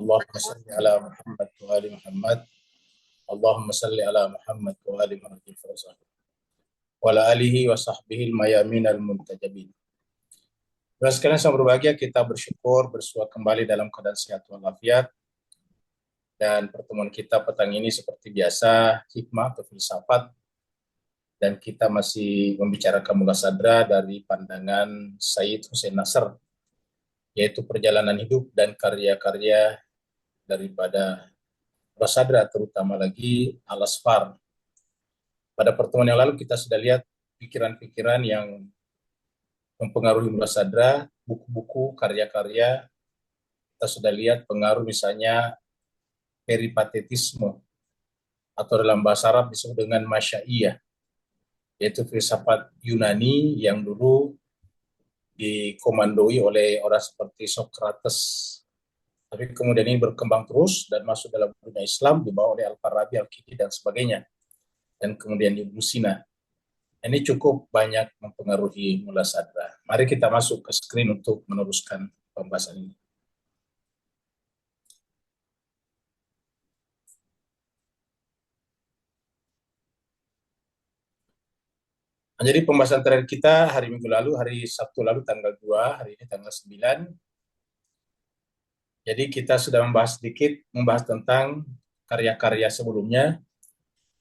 Allahumma salli ala Muhammad wa ali Muhammad. Allahumma salli ala Muhammad wa ali Muhammad wa ala alihi wa sahbihi al-mayamin al-muntajabin. Bapak sekalian yang berbahagia, kita bersyukur bersua kembali dalam keadaan sehat walafiat. Dan pertemuan kita petang ini seperti biasa, hikmah atau filsafat. Dan kita masih membicarakan muhasadra dari pandangan Sayyid Hussein Nasr, yaitu perjalanan hidup dan karya-karya daripada muhasadra, terutama lagi Al-Asfar. Pada pertemuan yang lalu kita sudah lihat pikiran-pikiran yang mempengaruhi muhasadra, buku-buku, karya-karya. Kita sudah lihat pengaruh misalnya peripatetisme, atau dalam bahasa Arab disebut dengan masyaiyah, yaitu filsafat Yunani yang dulu dikomandoi oleh orang seperti Socrates. Tapi kemudian ini berkembang terus dan masuk dalam dunia Islam, dibawa oleh Al-Farabi, Al-Kindi, dan sebagainya. Dan kemudian Ibnu Sina. Ini cukup banyak mempengaruhi muhasadra. Mari kita masuk ke screen untuk meneruskan pembahasan ini. Jadi pembahasan terakhir kita hari Minggu lalu, hari Sabtu lalu tanggal 2, hari ini tanggal 9. Jadi kita sudah membahas tentang karya-karya sebelumnya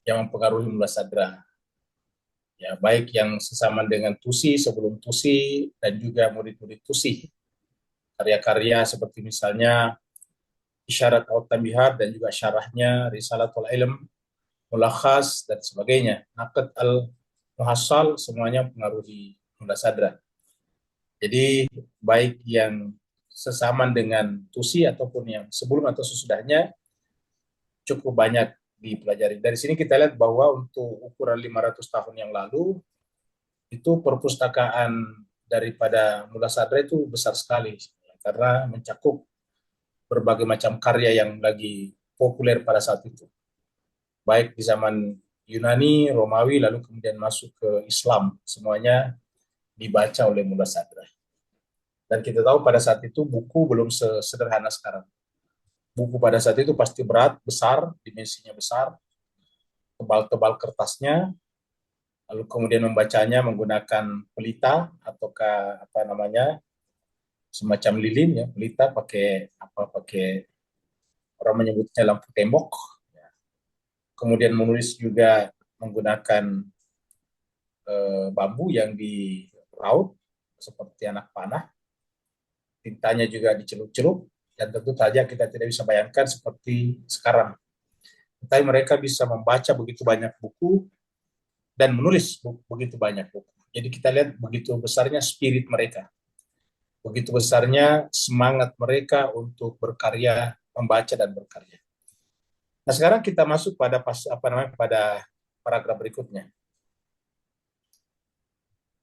yang mempengaruhi muhasadra. Ya, baik yang sesama dengan Tusi, sebelum Tusi, dan juga murid-murid Tusi. Karya-karya seperti misalnya Isyarat al-Tambihat dan juga syarahnya, Risalatul Ilm, Mulakhas, dan sebagainya. Naqd al-Muhassal, semuanya mempengaruhi muhasadra. Jadi baik yang sesama dengan Tusi ataupun yang sebelum atau sesudahnya cukup banyak dipelajari. Dari sini kita lihat bahwa untuk ukuran 500 tahun yang lalu, itu perpustakaan daripada muhasadra itu besar sekali, karena mencakup berbagai macam karya yang lagi populer pada saat itu. Baik di zaman Yunani, Romawi, lalu kemudian masuk ke Islam, semuanya dibaca oleh muhasadra. Dan kita tahu pada saat itu buku belum sesederhana sekarang. Buku pada saat itu pasti berat, besar, dimensinya besar, tebal-tebal kertasnya, lalu kemudian membacanya menggunakan pelita ataukah semacam lilin, ya, pelita pakai orang menyebutnya lampu tembok. Kemudian menulis juga menggunakan bambu yang diraut seperti anak panah, tintanya juga dicelup-celup. Dan tentu saja kita tidak bisa bayangkan seperti sekarang. Tapi mereka bisa membaca begitu banyak buku dan menulis begitu banyak buku. Jadi kita lihat begitu besarnya spirit mereka, begitu besarnya semangat mereka untuk berkarya, membaca dan berkarya. Nah, sekarang kita masuk pada pada paragraf berikutnya.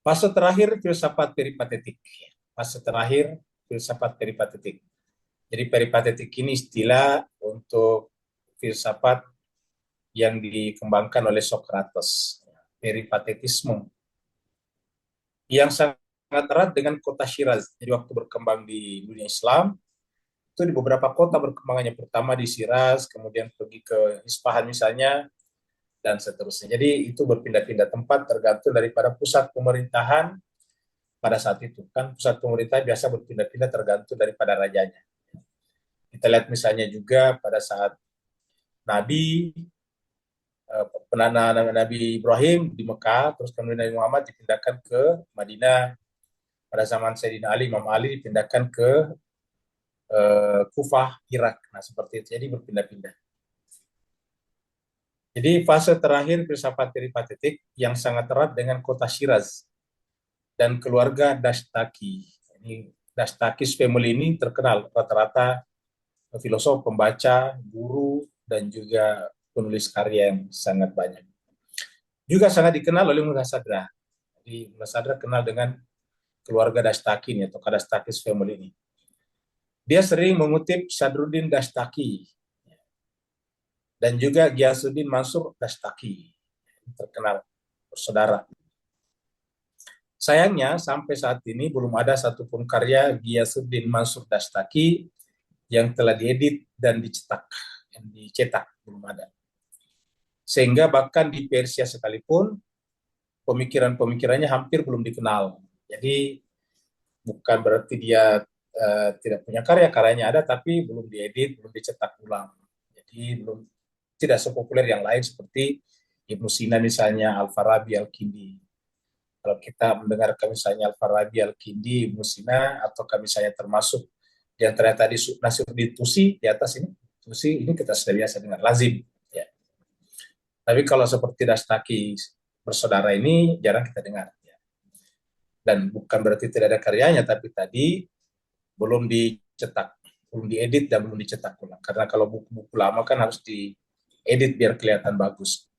Fase terakhir filsafat peripatetik. Fase terakhir filsafat peripatetik. Jadi peripatetik ini istilah untuk filsafat yang dikembangkan oleh Socrates, peripatetisme, yang sangat erat dengan kota Shiraz. Jadi waktu berkembang di dunia Islam, itu di beberapa kota berkembangannya, pertama di Shiraz, kemudian pergi ke Isfahan misalnya, dan seterusnya. Jadi itu berpindah-pindah tempat tergantung daripada pusat pemerintahan pada saat itu. Kan pusat pemerintah biasa berpindah-pindah tergantung daripada rajanya. Kita lihat misalnya juga pada saat Nabi Ibrahim di Mekah, terus kemudian Nabi Muhammad dipindahkan ke Madinah. Pada zaman Sayyidina Ali, Imam Ali dipindahkan ke Kufah, Irak. Nah, seperti itu. Jadi berpindah-pindah. Jadi fase terakhir filsafat peripatetik yang sangat erat dengan kota Shiraz dan keluarga Dastaki. Ini Dastakis family ini terkenal, rata-rata filosof, pembaca, guru, dan juga penulis karya yang sangat banyak. Juga sangat dikenal oleh muhasadra. Jadi muhasadra kenal dengan keluarga Dastaki ini, atau Dastakis family ini. Dia sering mengutip Sadruddin Dastaki dan juga Ghiyasuddin Mansur Dastaki, terkenal bersaudara. Sayangnya sampai saat ini belum ada satupun karya Ghiyasuddin Mansur Dastaki yang telah diedit dan dicetak belum ada. Sehingga bahkan di Persia sekalipun pemikiran-pemikirannya hampir belum dikenal. Jadi bukan berarti dia tidak punya karyanya ada, tapi belum diedit, belum dicetak ulang. Jadi belum tidak sepopuler yang lain seperti Ibnu Sina misalnya, Al-Farabi, Al-Kindi. Kalau kita mendengarkan misalnya Al-Farabi, Al-Kindi, Ibnu Sina, atau misalnya termasuk di antara tadi Nasiruddin Tusi di atas ini, Tusi ini kita sudah biasa dengar, lazim. Ya. Tapi kalau seperti Dastaki bersaudara ini jarang kita dengar. Ya. Dan bukan berarti tidak ada karyanya, tapi tadi belum dicetak, belum diedit dan belum dicetak ulang. Karena kalau buku-buku lama kan harus diedit biar kelihatan bagus.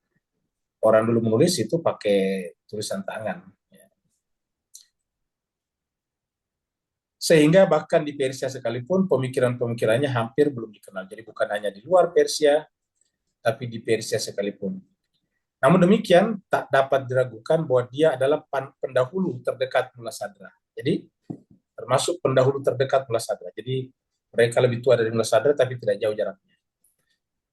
Orang dulu menulis itu pakai tulisan tangan. Sehingga bahkan di Persia sekalipun pemikiran-pemikirannya hampir belum dikenal. Jadi bukan hanya di luar Persia, tapi di Persia sekalipun. Namun demikian, tak dapat diragukan bahwa dia adalah pendahulu terdekat Mullah Sadra. Jadi termasuk pendahulu terdekat Mullah Sadra. Jadi mereka lebih tua dari Mullah Sadra, tapi tidak jauh jaraknya.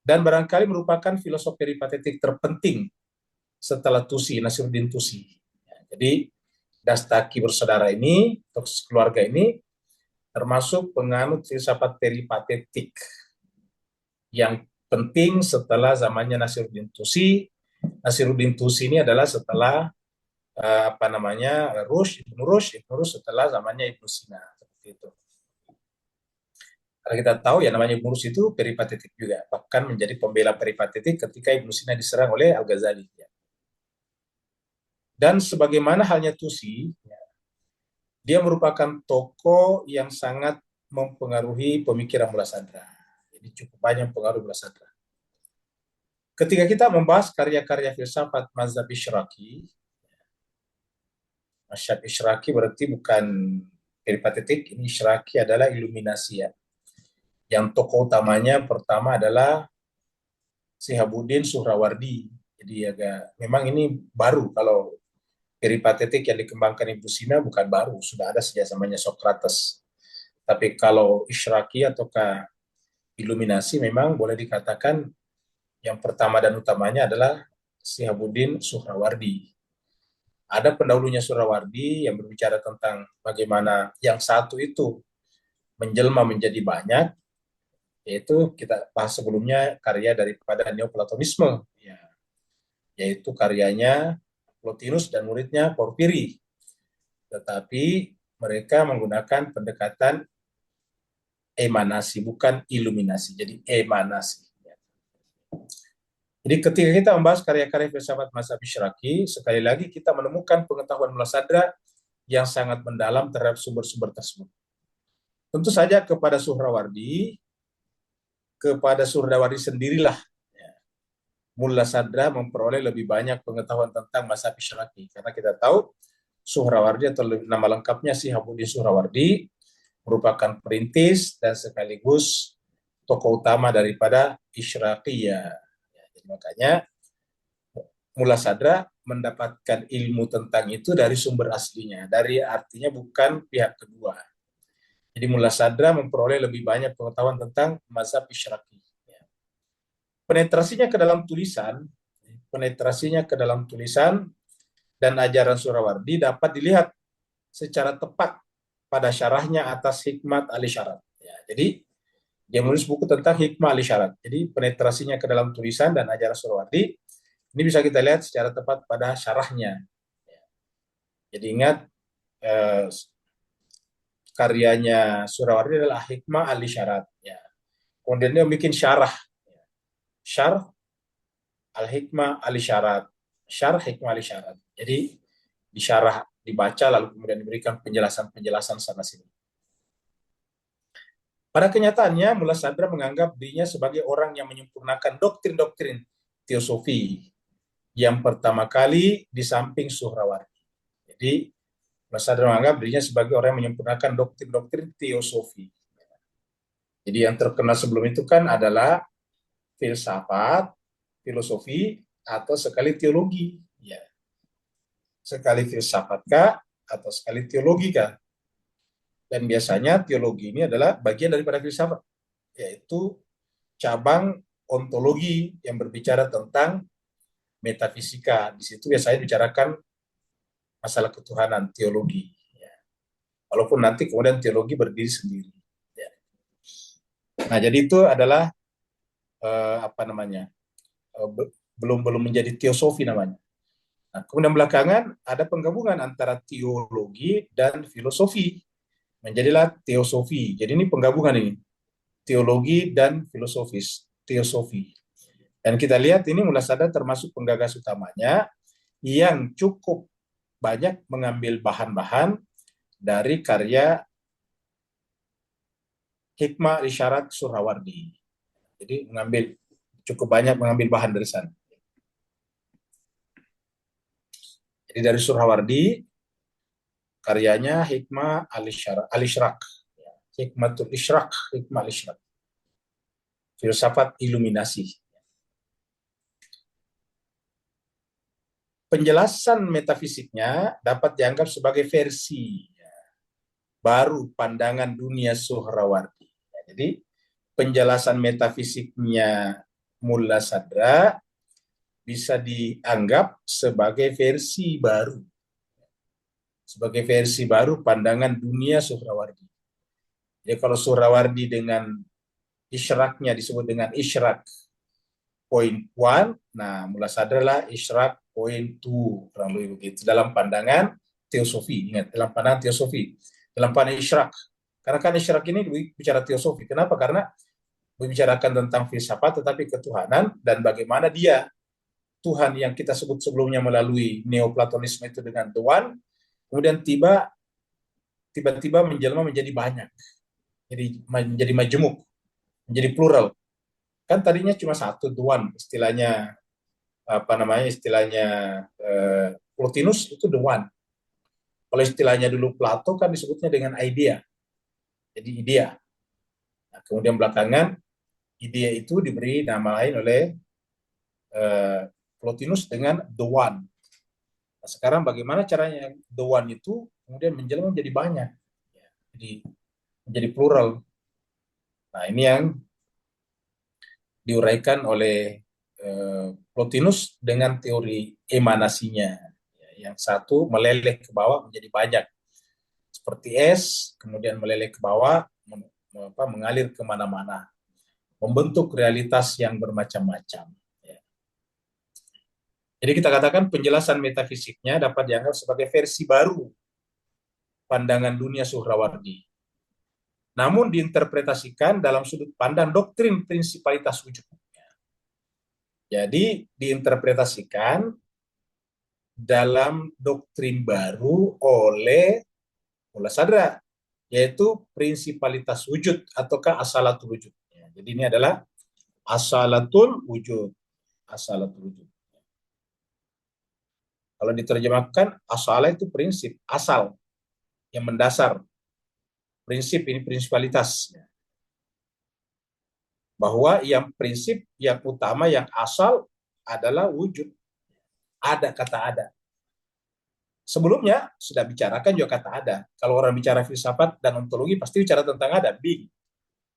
Dan barangkali merupakan filosofi peripatetik terpenting setelah Tusi, Nasiruddin Tusi. Jadi Dastaki bersaudara ini, atau keluarga ini, termasuk penganut filsafat peripatetik yang penting setelah zamannya Nasiruddin Tusi. Nasiruddin Tusi ini adalah setelah Ibnu Rushd setelah zamannya Ibnu Sina, seperti itu. Karena kita tahu ya namanya Ibnu Rushd itu peripatetik juga, bahkan menjadi pembela peripatetik ketika Ibnu Sina diserang oleh Al-Ghazali. Dan sebagaimana halnya Tusi, dia merupakan tokoh yang sangat mempengaruhi pemikiran Mullah Sadra. Jadi cukup banyak pengaruh Mullah Sadra. Ketika kita membahas karya-karya filsafat mazhab Isyraqi, mazhab Isyraqi berarti bukan peripatetik, ini Isyraqi adalah iluminasi ya. Yang tokoh utamanya pertama adalah Syihabuddin Suhrawardi. Jadi memang ini baru, kalau peripatetik yang dikembangkan Ibnu Sina bukan baru, sudah ada sejak zamannya Socrates. Tapi kalau Isyraqi ataukah iluminasi memang boleh dikatakan yang pertama dan utamanya adalah Syihabuddin Suhrawardi. Ada pendahulunya Suhrawardi yang berbicara tentang bagaimana yang satu itu menjelma menjadi banyak, yaitu kita bahas sebelumnya karya daripada Neoplatonisme, yaitu karyanya Plotinus dan muridnya Porfiri. Tetapi mereka menggunakan pendekatan emanasi, bukan iluminasi. Jadi emanasi. Jadi ketika kita membahas karya-karya filsafat mazhab Isyraqi, sekali lagi kita menemukan pengetahuan Mullah Sadra yang sangat mendalam terhadap sumber-sumber tersebut. Tentu saja kepada Suhrawardi sendirilah Mullah Sadra memperoleh lebih banyak pengetahuan tentang mazhab Isyraqi. Karena kita tahu Suhrawardi atau nama lengkapnya Syihabuddin Suhrawardi merupakan perintis dan sekaligus tokoh utama daripada Isyraqiyah. Jadi makanya Mullah Sadra mendapatkan ilmu tentang itu dari sumber aslinya, dari artinya bukan pihak kedua. Jadi Mullah Sadra memperoleh lebih banyak pengetahuan tentang mazhab Isyraqi. Penetrasinya ke dalam tulisan dan ajaran Suhrawardi dapat dilihat secara tepat pada syarahnya atas Hikmat al-Isyarat. Jadi dia menulis buku tentang Hikmah al-Isyarat. Jadi penetrasinya ke dalam tulisan dan ajaran Suhrawardi ini bisa kita lihat secara tepat pada syarahnya. Jadi ingat karyanya Suhrawardi adalah Hikmah al-Isyarat. Kemudian dia bikin syarah al-Hikmah al-Isyarat. Syarah Hikmah al-Isyarat. Jadi disyarah, dibaca, lalu kemudian diberikan penjelasan-penjelasan sana sini. Pada kenyataannya, Mullah Sadra menganggap dirinya sebagai orang yang menyempurnakan doktrin-doktrin teosofi yang pertama kali di samping Suhrawardi. Jadi, Mullah Sadra menganggap dirinya sebagai orang yang menyempurnakan doktrin-doktrin teosofi. Jadi yang terkenal sebelum itu kan adalah filsafat, filosofi, atau sekali teologi. Sekali filsafat kah, atau sekali teologi kah? Dan biasanya teologi ini adalah bagian daripada filsafat. yaitu cabang ontologi yang berbicara tentang metafisika. Di situ biasanya bicarakan masalah ketuhanan, teologi. Ya. Walaupun nanti kemudian teologi berdiri sendiri. Ya. Nah, jadi itu adalah apa namanya? Belum belum menjadi teosofi namanya. Nah, kemudian belakangan ada penggabungan antara teologi dan filosofi. Menjadilah teosofi. Jadi ini penggabungan ini. Teologi dan filosofis, teosofi. Dan kita lihat ini Mulasada termasuk penggagas utamanya yang cukup banyak mengambil bahan-bahan dari karya Hikmah Isyarat Suhrawardi. Jadi cukup banyak mengambil bahan dari sana. Jadi dari Suhrawardi karyanya Hikmah Al-Isyraq. Hikmatul Isyraq, Hikmah Al-Isyraq. Filsafat iluminasi. Penjelasan metafisiknya dapat dianggap sebagai versi baru pandangan dunia Suhrawardi. Jadi penjelasan metafisiknya Mulla Sadra bisa dianggap sebagai versi baru pandangan dunia Suhrawardi. Jadi kalau Suhrawardi dengan isyaraknya disebut dengan isyarak point one, nah Mulla Sadra lah isyarak point two, kurang lebih begitu dalam pandangan teosofi. Ingat, dalam pandangan teosofi, dalam pandangan isyarak. Karena kan isyarak ini bicara teosofi. Kenapa? Karena membicarakan tentang filsafat tetapi ketuhanan dan bagaimana dia Tuhan yang kita sebut sebelumnya melalui Neoplatonisme itu dengan the one, kemudian tiba-tiba menjelma menjadi banyak, jadi menjadi majemuk, menjadi plural. Kan tadinya cuma satu the one, istilahnya Plotinus itu the one. Kalau istilahnya dulu Plato kan disebutnya dengan idea, jadi idea. Nah, kemudian belakangan idea itu diberi nama lain oleh Plotinus dengan the one. Nah, sekarang bagaimana caranya the one itu kemudian menjelma menjadi banyak, jadi menjadi plural. Nah, ini yang diuraikan oleh Plotinus dengan teori emanasinya. Yang satu meleleh ke bawah menjadi banyak, seperti es, kemudian meleleh ke bawah, mengalir kemana-mana, membentuk realitas yang bermacam-macam. Jadi kita katakan penjelasan metafisiknya dapat dianggap sebagai versi baru pandangan dunia Suhrawardi. Namun diinterpretasikan dalam sudut pandang doktrin prinsipalitas wujud. Jadi diinterpretasikan dalam doktrin baru oleh Mulla Sadra, yaitu prinsipalitas wujud ataukah asalatul wujud. Jadi ini adalah asalatul wujud. Asalatul wujud. Kalau diterjemahkan, asala itu prinsip, asal, yang mendasar. Prinsip ini prinsipalitas. Bahwa yang prinsip, yang utama, yang asal adalah wujud. Ada, kata ada. Sebelumnya sudah bicarakan juga kata ada. Kalau orang bicara filsafat dan ontologi pasti bicara tentang ada, being.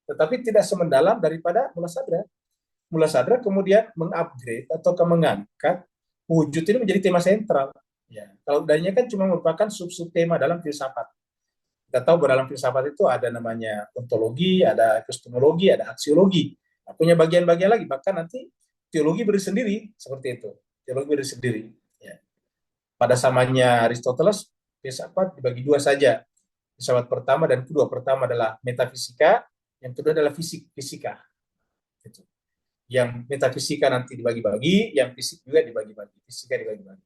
Tetapi tidak semendalam daripada Mulla Sadra. Mulla Sadra kemudian mengupgrade atau mengangkat wujud ini menjadi tema sentral. Ya, kalau darinya kan cuma merupakan sub-sub tema dalam filsafat. Kita tahu bahwa dalam filsafat itu ada namanya ontologi, ada epistemologi, ada aksiologi. Nah, punya bagian-bagian lagi. Bahkan nanti teologi bersendiri seperti itu. Teologi bersendiri. Ya. Pada zamannya Aristoteles, filsafat dibagi dua saja. Filsafat pertama dan kedua. Pertama adalah metafisika, yang kedua adalah fisika. Gitu. Yang metafisika nanti dibagi-bagi, yang fisik juga dibagi-bagi. Fisika dibagi-bagi.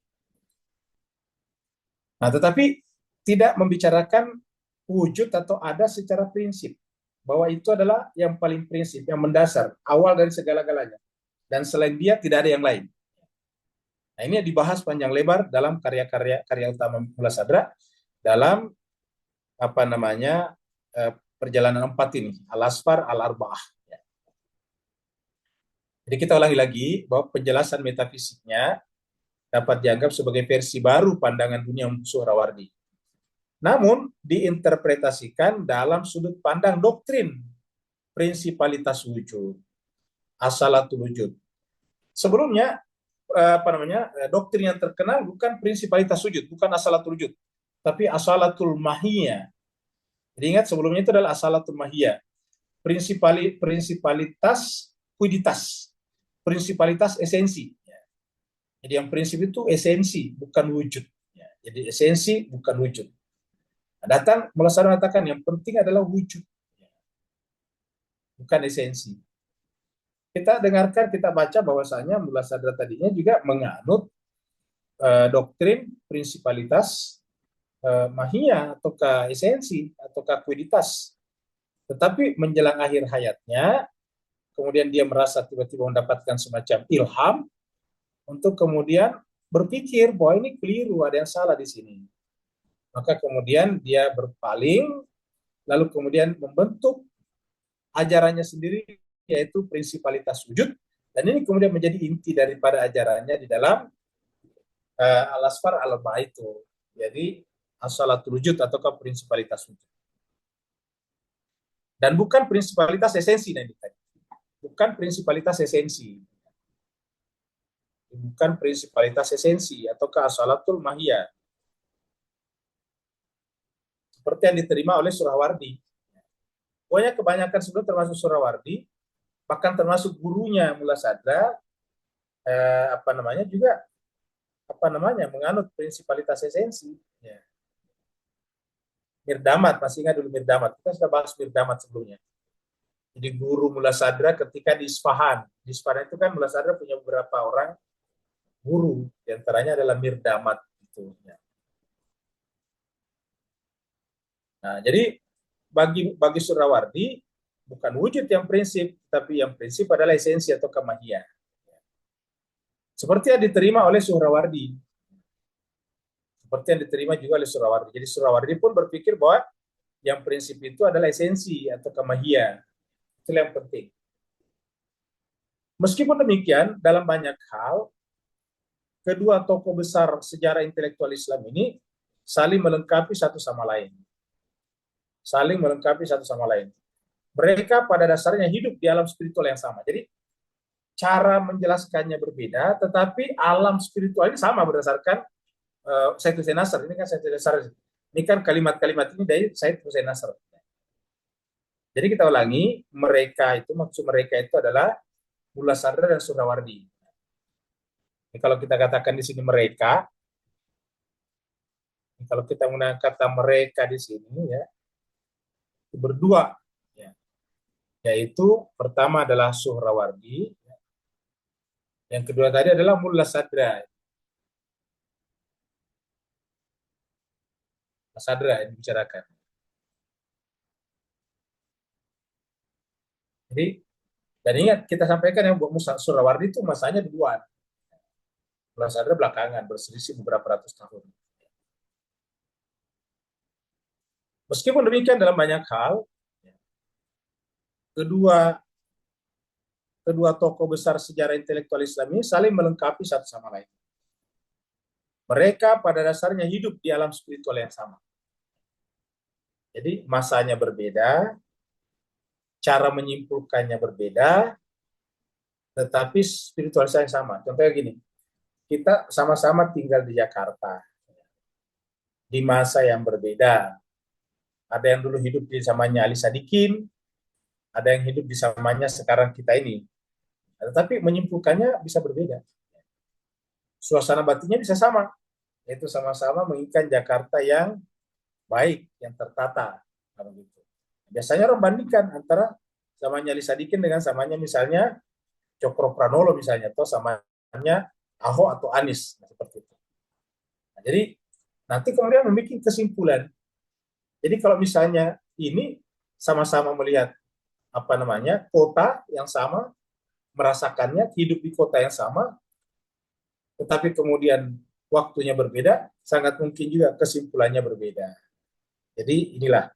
Nah, tetapi tidak membicarakan wujud atau ada secara prinsip. Bahwa itu adalah yang paling prinsip, yang mendasar, awal dari segala-galanya. Dan selain dia tidak ada yang lain. Nah, ini dibahas panjang lebar dalam karya utama Mulla Sadra dalam perjalanan 4 ini, Al-Asfar Al-Arba'ah. Jadi kita ulangi lagi bahwa penjelasan metafisiknya dapat dianggap sebagai versi baru pandangan dunia Suhrawardi. Namun diinterpretasikan dalam sudut pandang doktrin prinsipalitas wujud, asalatul wujud. Sebelumnya doktrin yang terkenal bukan prinsipalitas wujud, bukan asalatul wujud, tapi asalatul mahiyah. Jadi ingat sebelumnya itu adalah asalatul mahiyah, prinsipalitas kuiditas, prinsipalitas esensi. Jadi yang prinsip itu esensi, bukan wujud. Jadi esensi bukan wujud. Datang Mullah Sadar mengatakan yang penting adalah wujud, bukan esensi. Kita dengarkan, kita baca bahwasanya Mullah Sadar tadinya juga menganut doktrin prinsipalitas mahiyah ataukah esensi ataukah kuiditas. Tetapi menjelang akhir hayatnya, kemudian dia merasa tiba-tiba mendapatkan semacam ilham untuk kemudian berpikir bahwa ini keliru, ada yang salah di sini. Maka kemudian dia berpaling, lalu kemudian membentuk ajarannya sendiri, yaitu prinsipalitas wujud, dan ini kemudian menjadi inti daripada ajarannya di dalam Al-Asfar Al-Arba'ah itu. Jadi asalatul wujud ataukah prinsipalitas wujud. Dan bukan prinsipalitas esensi nanti. Bukan prinsipalitas esensi. Bukan prinsipalitas esensi ataukah asalatul mahiyah. Seperti yang diterima oleh Surawardi. Pokoknya kebanyakan sebelum termasuk Surawardi, bahkan termasuk gurunya Mullah Sadra, juga menganut prinsipalitas esensi. Ya. Mirdamat, masih ingat dulu Mirdamat? Kita sudah bahas Mirdamat sebelumnya. Jadi guru Mullah Sadra ketika di Isfahan itu kan Mullah Sadra punya beberapa orang guru, diantaranya adalah Mirdamat itu. Ya. Nah, jadi bagi Surawardi bukan wujud yang prinsip, tapi yang prinsip adalah esensi atau kamahiyah. Seperti yang diterima oleh Surawardi. Seperti yang diterima juga oleh Surawardi. Jadi Surawardi pun berpikir bahwa yang prinsip itu adalah esensi atau kamahiyah. Itu yang penting. Meskipun demikian, dalam banyak hal, kedua tokoh besar sejarah intelektual Islam ini saling melengkapi satu sama lain. Saling melengkapi satu sama lain. Mereka pada dasarnya hidup di alam spiritual yang sama. Jadi cara menjelaskannya berbeda, tetapi alam spiritual ini sama berdasarkan Said Hussein Nasr. Ini kan Said Hussein Nasr. Ini kan kalimat-kalimat ini dari Said Hussein Nasr. Jadi kita ulangi, maksud mereka itu adalah Mullah Sadra dan Surawardi. Kalau kita katakan di sini mereka, kalau kita menggunakan kata mereka di sini ya, berdua, ya. Yaitu pertama adalah Surawardi, ya. Yang kedua tadi adalah Mullah Sadra. Sadra yang dibicarakan. Jadi, dan ingat kita sampaikan yang Musa Surawardi itu masanya duluan. Mullah Sadra belakangan, berselisih beberapa ratus tahun. Meskipun demikian dalam banyak hal, kedua tokoh besar sejarah intelektual Islam ini saling melengkapi satu sama lain. Mereka pada dasarnya hidup di alam spiritual yang sama. Jadi masanya berbeda, cara menyimpulkannya berbeda, tetapi spiritualitas yang sama. Contohnya gini, kita sama-sama tinggal di Jakarta, di masa yang berbeda. Ada yang dulu hidup di zamannya Ali Sadikin, ada yang hidup di zamannya sekarang kita ini. Tetapi menyimpulkannya bisa berbeda. Suasana batinnya bisa sama, yaitu sama-sama menginginkan Jakarta yang baik, yang tertata. Biasanya orang bandingkan antara zamannya Ali Sadikin dengan zamannya misalnya Cokro Pranolo misalnya, atau zamannya Ahok atau Anies, seperti itu. Nah, jadi nanti kemudian membuat kesimpulan. Jadi kalau misalnya ini sama-sama melihat kota yang sama, merasakannya, hidup di kota yang sama, tetapi kemudian waktunya berbeda, sangat mungkin juga kesimpulannya berbeda. Jadi inilah,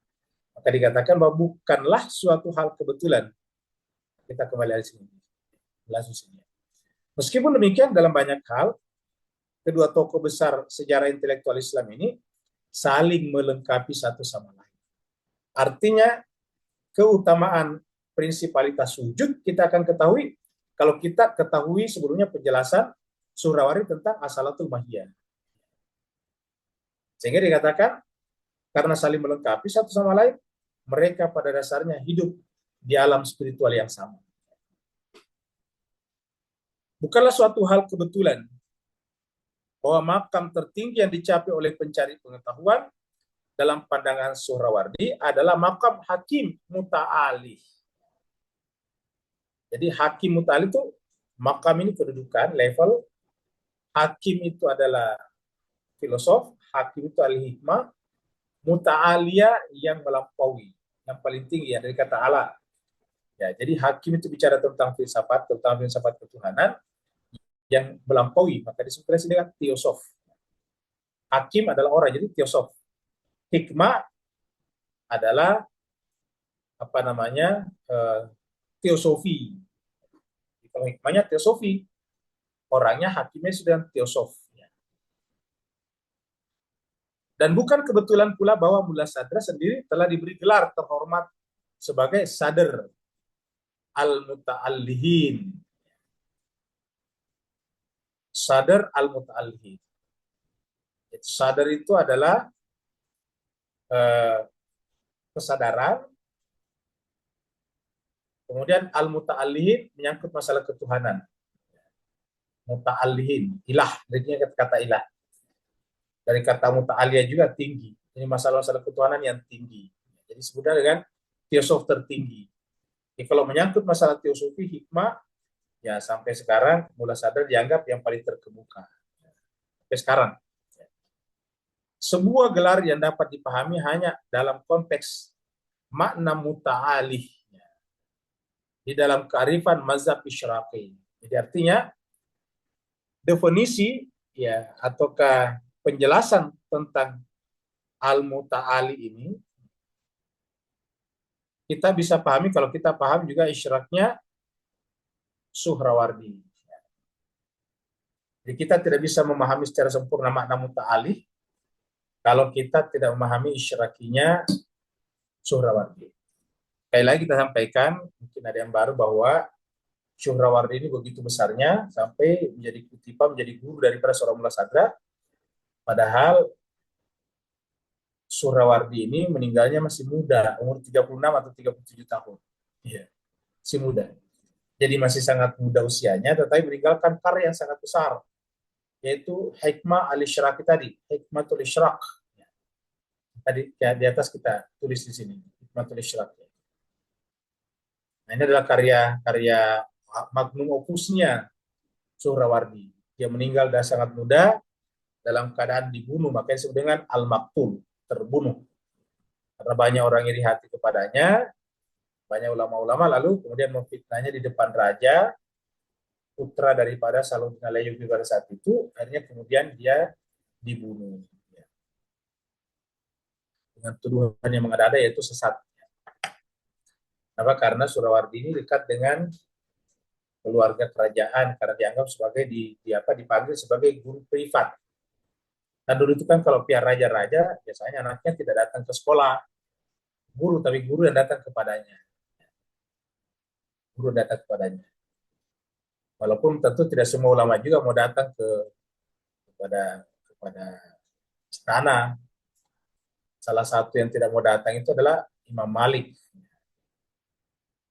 maka dikatakan bahwa bukanlah suatu hal kebetulan. Kita kembali dari sini. Meskipun demikian, dalam banyak hal, kedua tokoh besar sejarah intelektual Islam ini saling melengkapi satu sama lain. Artinya, keutamaan prinsipalitas sujud kita akan ketahui kalau kita ketahui sebelumnya penjelasan Suhrawardi tentang asalatul mahiyah. Sehingga dikatakan karena saling melengkapi satu sama lain, mereka pada dasarnya hidup di alam spiritual yang sama. Bukanlah suatu hal kebetulan bahwa makam tertinggi yang dicapai oleh pencari pengetahuan dalam pandangan Suhrawardi adalah makam hakim muta'ali. Jadi hakim muta'ali itu makam ini kedudukan, level. Hakim itu adalah filosof, hakim itu al-hikmah, muta'aliyah yang melampaui, yang paling tinggi, yang dari kata ala. Ya, jadi hakim itu bicara tentang filsafat ketuhanan yang melampaui, maka disebut dengan teosof. Hakim adalah orang, jadi teosof. Hikmah adalah apa namanya teosofi. Kalau hikmahnya teosofi, orangnya hakimnya sudah teosof. Dan bukan kebetulan pula bahwa Mullah Sadra sendiri telah diberi gelar terhormat sebagai Sadr al-Muta'allihin. Sadr al-Muta'allihin. Sadr itu adalah kesadaran, kemudian al-Muta'allihin menyangkut masalah ketuhanan. Muta'allihin, ilah, dari kata ilah. Dari kata muta'aliyah juga tinggi. Ini masalah-masalah ketuhanan yang tinggi. Jadi sebenarnya dengan teosof tertinggi. Jadi kalau menyangkut masalah teosofi hikmah, ya sampai sekarang Mullah Sadr dianggap yang paling terkemuka. Sampai sekarang. Sebuah gelar yang dapat dipahami hanya dalam konteks makna muta'alih. Di dalam kearifan mazhab Isyraqi. Jadi artinya definisi ya ataukah penjelasan tentang al-muta'ali ini kita bisa pahami kalau kita paham juga isyaratnya Suhrawardi. Jadi kita tidak bisa memahami secara sempurna makna muta'ali kalau kita tidak memahami isyrakinya Suhrawardi. Sekali lagi kita sampaikan, mungkin ada yang baru bahwa Suhrawardi ini begitu besarnya sampai menjadi kutipan, menjadi guru daripada seorang Mullah Sadra. Padahal Suhrawardi ini meninggalnya masih muda, umur 36 atau 37 tahun. Iya, masih muda. Jadi masih sangat muda usianya, tetapi meninggalkan karya yang sangat besar, yaitu Hikmah al-Isyraqi tadi, Hikmatul Isyraq. Tadi ya, di atas kita tulis di sini, Hikmatul Isyraq. Nah, ini adalah karya magnum opusnya Suhrawardi. Dia meninggal dan sangat muda dalam keadaan dibunuh, makanya disebut dengan al-maktul, terbunuh. Karena banyak orang iri hati kepadanya, banyak ulama-ulama lalu kemudian memfitnahnya di depan raja, putra daripada Salahuddin Alayubi pada saat itu, akhirnya kemudian dia dibunuh. Dengan tuduhan yang mengada-ada yaitu sesat. Kenapa? Karena Suhrawardi ini dekat dengan keluarga kerajaan karena dianggap sebagai dipanggil sebagai guru privat. Nah dulu itu kan kalau pihak raja-raja biasanya anaknya tidak datang ke sekolah guru, tapi guru yang datang kepadanya. Guru datang kepadanya. Walaupun tentu tidak semua ulama juga mau datang kepada istana. Salah satu yang tidak mau datang itu adalah Imam Malik.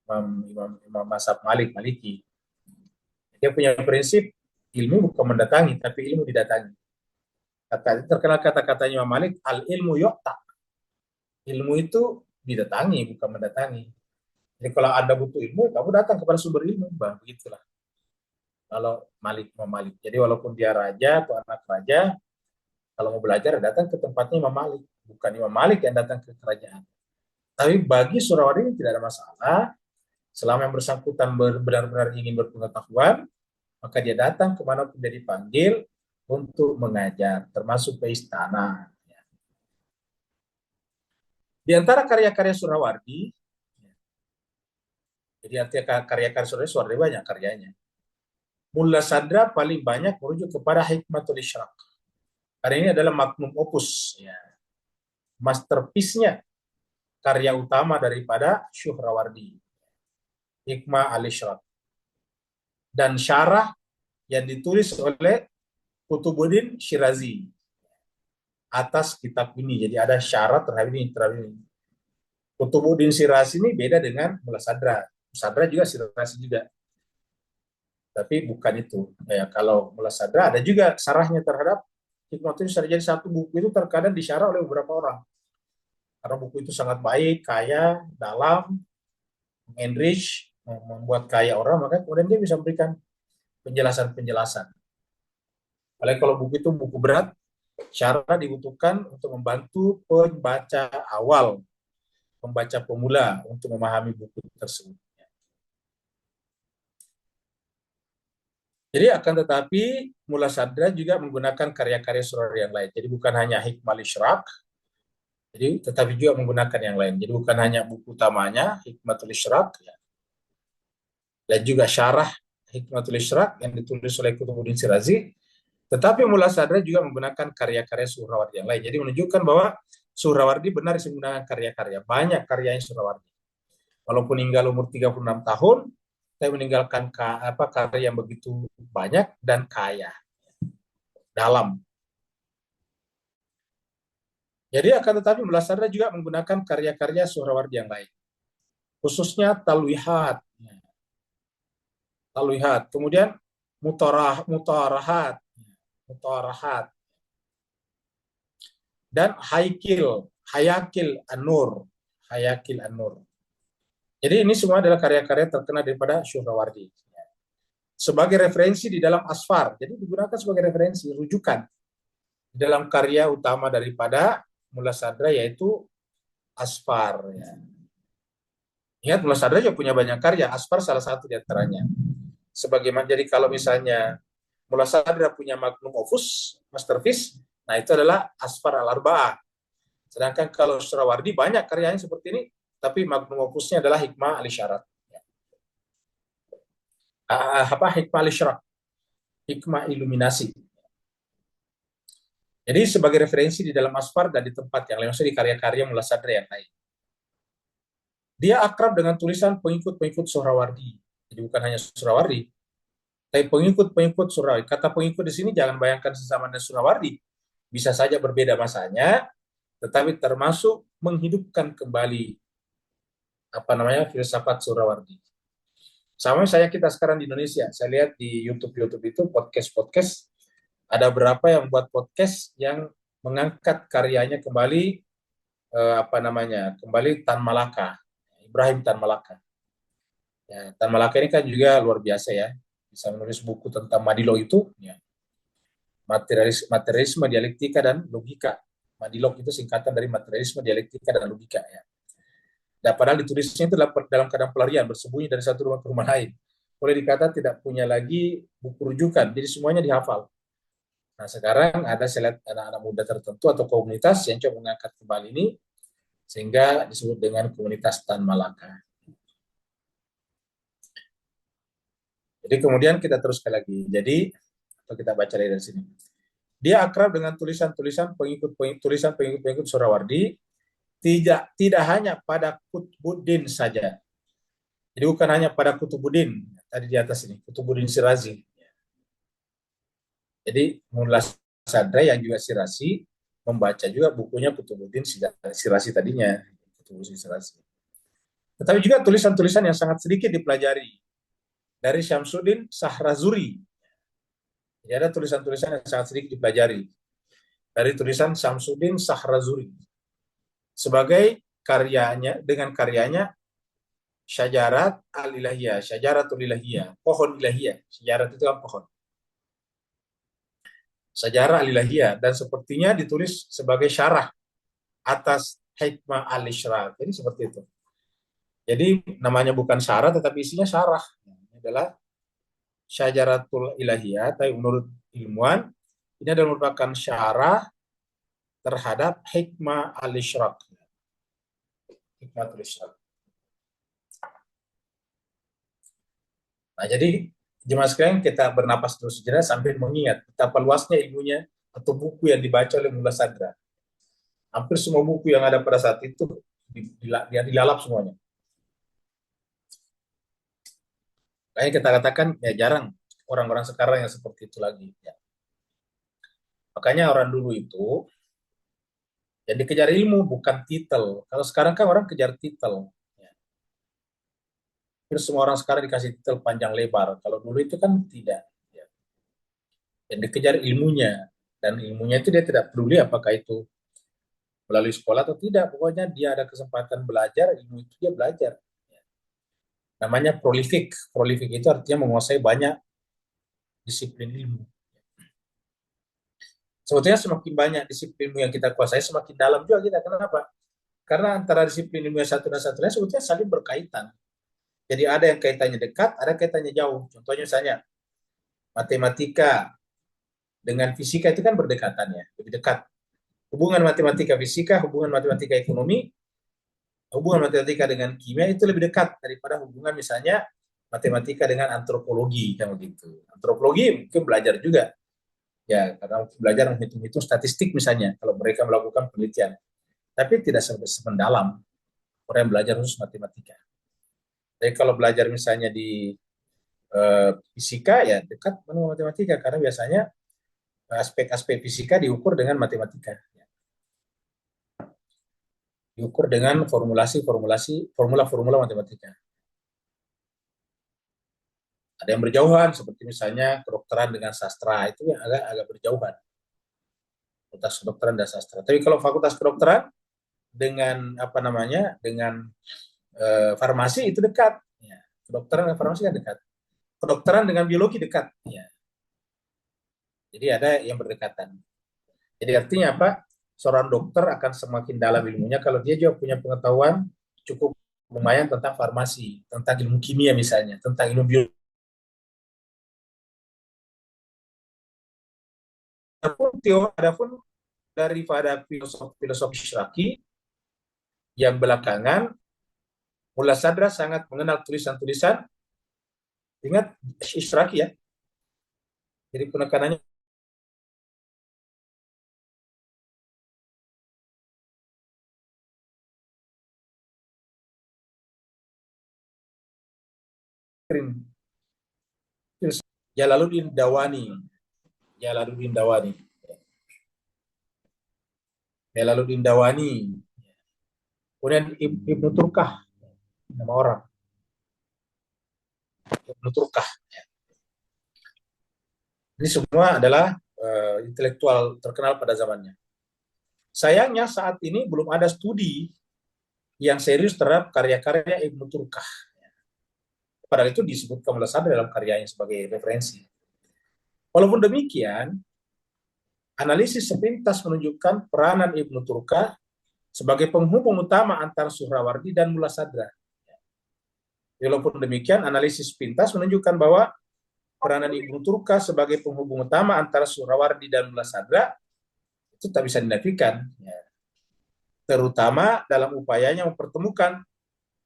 Imam Mazhab Maliki. Dia punya prinsip ilmu bukan mendatangi, tapi ilmu didatangi. Terkenal kata-katanya Imam Malik, al-ilmu yu'ta. Ilmu itu didatangi, bukan mendatangi. Jadi kalau Anda butuh ilmu, kamu datang kepada sumber ilmu. Begitulah. Kalau Imam Malik. Jadi walaupun dia raja atau anak raja, kalau mau belajar datang ke tempatnya Imam Malik. Bukan Imam Malik yang datang ke kerajaan. Tapi bagi Suhrawardi tidak ada masalah. Selama yang bersangkutan benar-benar ingin berpengetahuan, maka dia datang kemanapun dia dipanggil untuk mengajar, termasuk ke istana. Di antara karya-karya Suhrawardi, jadi artinya karya-karya Suhrawardi banyak karyanya. Mullah Sadra paling banyak merujuk kepada Hikmatul Isyraq. Karya ini adalah magnum opus, ya. Masterpiece-nya, karya utama daripada Suhrawardi. Hikmah al-Ishraq. Dan syarah yang ditulis oleh Kutubuddin Syirazi atas kitab ini. Jadi ada syarat terhadap ini. Kutubuddin Syirazi ini beda dengan Mullah Sadra. Sadra juga Syirazi juga. Tapi bukan itu. Ya, kalau Mullah Sadra ada juga syarahnya terhadap Hikmatul Ishraq. Jadi satu buku itu terkadang disyarah oleh beberapa orang. Karena buku itu sangat baik, kaya, dalam, enrich, membuat kaya orang, maka kemudian dia bisa memberikan penjelasan-penjelasan. Apalagi kalau buku itu buku berat, syarat dibutuhkan untuk membantu pembaca awal, pembaca pemula untuk memahami buku tersebut. Jadi akan tetapi Mullah Sadra juga menggunakan karya-karya Surawari yang lain. Jadi bukan hanya Hikmah al-Ishraq, jadi tetapi juga menggunakan yang lain. Jadi bukan hanya buku utamanya Hikmatul Ishraq, ya, dan juga syarah Hikmatul Ishraq yang ditulis oleh Kutubuddin Syirazi, tetapi Mullah Sadra juga menggunakan karya-karya Surawari yang lain. Jadi menunjukkan bahwa Surawari benar menggunakan karya-karya. Banyak karyanya Surawari. Walaupun meninggal umur 36 tahun, saya meninggalkan karya yang begitu banyak dan kaya, dalam. Jadi akan tetapi Mullah Sadra juga menggunakan karya-karya Surawari yang lain. Khususnya talwihat. Talwihat. Kemudian mutarahat. Mutarahat. Dan hayakil an-nur. Hayakil an-nur. Jadi ini semua adalah karya-karya terkenal daripada Suhrawardi. Sebagai referensi di dalam asfar. Jadi digunakan sebagai referensi, rujukan. Di dalam karya utama daripada Mullah Sadra yaitu asfar. Ya. Ingat Mullah Sadra juga punya banyak karya. Asfar salah satu di antaranya. Sebagaimana jadi kalau misalnya Mullah Sadra punya magnum opus, masterpiece, nah itu adalah Asfar al-Arba'ah. Sedangkan kalau Suhrawardi banyak karyanya seperti ini, tapi magnum opusnya adalah Hikmah al-Isyarat. Hikmah al-Isyraq, hikmah iluminasi. Jadi sebagai referensi di dalam asfar dan di tempat yang lain, maksudnya di karya-karya Mullah Sadra yang lain. Dia akrab dengan tulisan pengikut-pengikut Suhrawardi. Jadi bukan hanya Suhrawardi, tapi pengikut-pengikut Suhrawardi. Kata pengikut di sini jangan bayangkan sesama dengan Suhrawardi. Bisa saja berbeda masanya, tetapi termasuk menghidupkan kembali filsafat Suhrawardi. Sama saya kita sekarang di Indonesia, saya lihat di YouTube itu podcast ada berapa yang buat podcast yang mengangkat karyanya kembali kembali Tan Malaka, Ibrahim Tan Malaka. Ya, Tan Malaka ini kan juga luar biasa ya, bisa menulis buku tentang Madilog itu, ya. Materialisme, dialektika dan logika. Madilog itu singkatan dari materialisme, dialektika dan logika ya. Dan padahal ditulisnya itu dalam keadaan pelarian, bersembunyi dari satu rumah ke rumah lain. Boleh dikata tidak punya lagi buku rujukan, jadi semuanya dihafal. Nah sekarang ada anak-anak muda tertentu atau komunitas yang coba mengangkat kembali ini, sehingga disebut dengan komunitas Tan Malaka. Jadi kemudian kita teruskan lagi. Jadi atau kita baca dari sini. Dia akrab dengan tulisan-tulisan pengikut Suhrawardi, tidak hanya pada Kutubuddin saja. Jadi bukan hanya pada Kutubuddin, tadi di atas ini, Kutubuddin Syirazi. Jadi Mullah Sadra yang juga Syirazi membaca juga bukunya Kutubuddin Syirazi tadinya. Kutubuddin Syirazi. Tetapi juga tulisan-tulisan yang sangat sedikit dipelajari dari Syamsuddin Shahrazuri. Jadi ada tulisan-tulisan yang sangat sedikit dipelajari dari tulisan Syamsuddin Shahrazuri. Sebagai dengan karyanya Syajarat al-Ilahiyah, Syajaratul Ilahiyah, pohon ilahiyah. Syajarat itu kan pohon. Syajarah al-Ilahiyah, dan sepertinya ditulis sebagai syarah atas Hikmah al-Ishraq. Jadi seperti itu. Jadi namanya bukan syarah tetapi isinya syarah. Ini adalah Syajaratul Ilahiyah, tapi menurut ilmuwan ini adalah merupakan syarah terhadap Hikmah al-Ishraq. Hikmatul Ishraq. Nah, jadi jemaah sekalian kita bernapas terus sejenak sambil mengingat betapa luasnya ilmunya atau buku yang dibaca oleh Mullah Sadra. Hampir semua buku yang ada pada saat itu dilalap semuanya. Makanya kita katakan ya jarang orang-orang sekarang yang seperti itu lagi. Ya. Makanya orang dulu itu yang dikejar ilmu bukan titel. Kalau sekarang kan orang kejar titel. Ya. Terus semua orang sekarang dikasih titel panjang lebar. Kalau dulu itu kan tidak. Ya. Yang dikejar ilmunya. Dan ilmunya itu dia tidak peduli apakah itu melalui sekolah atau tidak. Pokoknya dia ada kesempatan belajar, ilmu itu dia belajar. Ya. Namanya prolific. Prolific itu artinya menguasai banyak disiplin ilmu. Sebetulnya semakin banyak disiplin ilmu yang kita kuasai, semakin dalam juga kita. Kenapa? Karena antara disiplin ilmu yang satu dan satu lain sebetulnya saling berkaitan. Jadi ada yang kaitannya dekat, ada kaitannya jauh. Contohnya misalnya matematika dengan fisika itu kan berdekatan ya, lebih dekat. Hubungan matematika fisika, hubungan matematika ekonomi, hubungan matematika dengan kimia itu lebih dekat daripada hubungan misalnya matematika dengan antropologi kan begitu. Antropologi mungkin belajar juga ya karena belajar menghitung-hitung statistik misalnya kalau mereka melakukan penelitian. Tapi tidak semendalam orang yang belajar khusus matematika. Jadi kalau belajar misalnya di fisika ya dekat dengan matematika karena biasanya aspek-aspek fisika diukur dengan matematika. Diukur dengan formula-formula matematika. Ada yang berjauhan seperti misalnya kedokteran dengan sastra itu yang agak berjauhan. Fakultas kedokteran dan sastra. Tapi kalau fakultas kedokteran dengan apa namanya dengan farmasi itu dekat. Ya. Kedokteran dan farmasi kan dekat. Kedokteran dengan biologi dekat. Ya. Jadi ada yang berdekatan. Jadi artinya apa? Seorang dokter akan semakin dalam ilmunya kalau dia juga punya pengetahuan cukup lumayan tentang farmasi, tentang ilmu kimia misalnya, tentang ilmu biologi. Adapun daripada filosof Isyraqi yang belakangan Mullah Sadra sangat mengenal tulisan-tulisan. Ingat Isyraqi ya. Jadi penekanannya Jalaluddin Dawani. Jalaluddin Dawani. Jalaluddin Dawani. Kemudian Ibnu Turkah, nama orang. Ibnu Turkah. Ini semua adalah intelektual terkenal pada zamannya. Sayangnya saat ini belum ada studi yang serius terhadap karya-karya Ibnu Turkah. Padahal itu disebutkan oleh Sadr dalam karyanya sebagai referensi. Walaupun demikian, analisis sepintas menunjukkan peranan Ibnu Turkah sebagai penghubung utama antara Suhrawardi dan Mullah Sadra. Walaupun demikian, analisis sepintas menunjukkan bahwa peranan Ibnu Turkah sebagai penghubung utama antara Suhrawardi dan Mullah Sadra itu tak bisa dinafikan. Terutama dalam upayanya mempertemukan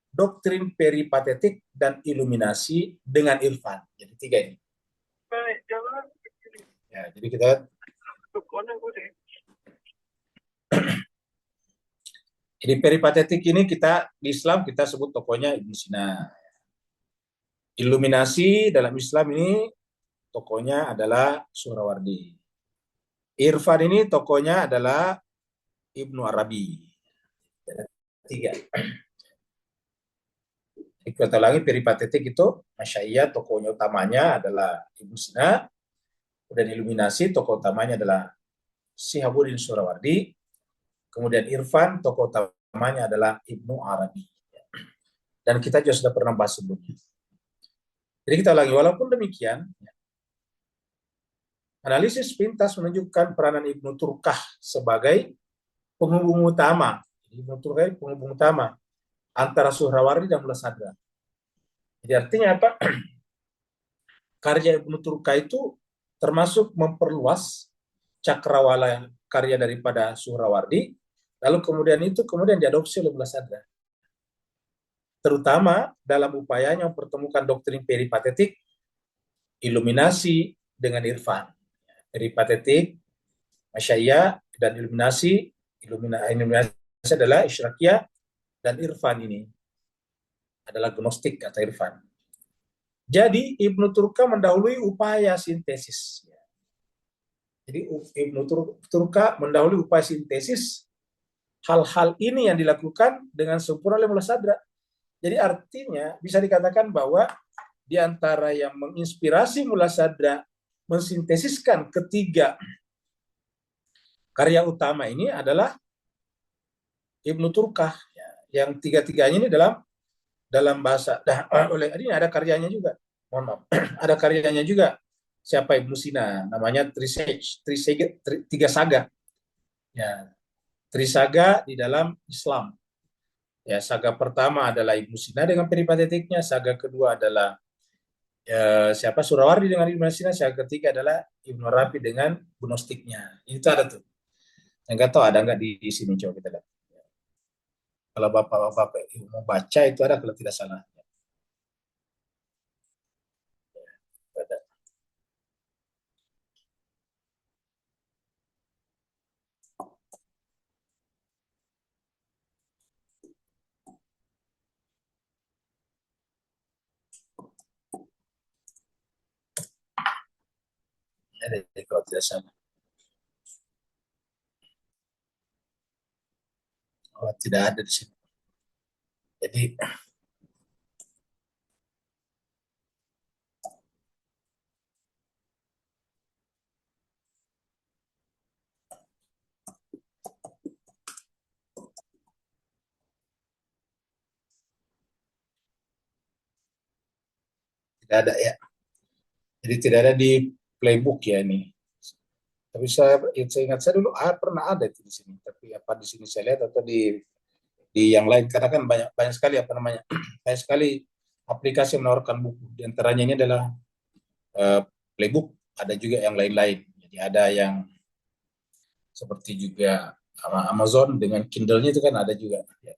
doktrin peripatetik dan iluminasi dengan irfan. Jadi tiga ini. Ya, jadi kita jadi peripatetik ini kita di Islam kita sebut tokohnya Ibnu Sina. Iluminasi dalam Islam ini tokohnya adalah Suhrawardi. Irfan ini tokohnya adalah Ibnu Arabi. Tiga. Kita lagi peripatetik itu Masyaiyah tokohnya utamanya adalah Ibnu Sina. Dan iluminasi tokoh utamanya adalah Syihabuddin Suhrawardi. Kemudian Irfan tokoh utamanya adalah Ibnu Arabi. Dan kita juga sudah pernah bahas sebelumnya. Jadi kita lagi walaupun demikian analisis pintas menunjukkan peranan Ibnu Turkah sebagai penghubung utama. Ibnu Turkah penghubung utama antara Suhrawardi dan Mullah Sadra. Jadi artinya apa? Karya Ibnu Turkah itu termasuk memperluas cakrawala karya daripada Suhrawardi, lalu kemudian diadopsi oleh Mullah Sadra. Terutama dalam upayanya mempertemukan doktrin peripatetik, iluminasi dengan irfan. Peripatetik, Masyaiyah, dan iluminasi adalah Isyraqiyah, dan irfan ini adalah gnostik atau irfan. Jadi Ibnu Turka mendahului upaya sintesis. Jadi Ibnu Turka mendahului upaya sintesis. Hal-hal ini yang dilakukan dengan sempurna oleh Mullah Sadra. Jadi artinya bisa dikatakan bahwa di antara yang menginspirasi Mullah Sadra mensintesiskan ketiga karya utama ini adalah Ibnu Turkah, yang tiga-tiganya ini dalam bahasa. Oleh ini ada karyanya juga. Mohon maaf, ada karyanya juga. Siapa Ibnu Sina? Namanya Tiga Saga. Ya, Trisaga di dalam Islam. Ya, saga pertama adalah Ibnu Sina dengan peripatetiknya, saga kedua adalah siapa Surawardi dengan Ibnu Sina, saga ketiga adalah Ibnu Rafi dengan gnostiknya. Itu ada tuh. Enggak tahu ada nggak di sini, coba kita lihat. Kalau bapak-bapak mau baca itu ada kalau tidak salah. Ada. Ada kalau tidak salah. Oh, tidak ada di sini. Jadi tidak ada ya. Jadi tidak ada di playbook ya ini. Tapi saya ingat saya dulu pernah ada itu di sini. Tapi apa di sini saya lihat atau di yang lain, karena kan banyak banyak sekali apa namanya banyak sekali aplikasi yang menawarkan buku. Di antaranya ini adalah uh, playbook, ada juga yang lain-lain. Jadi ada yang seperti juga Amazon dengan Kindle-nya itu kan ada juga. Ya.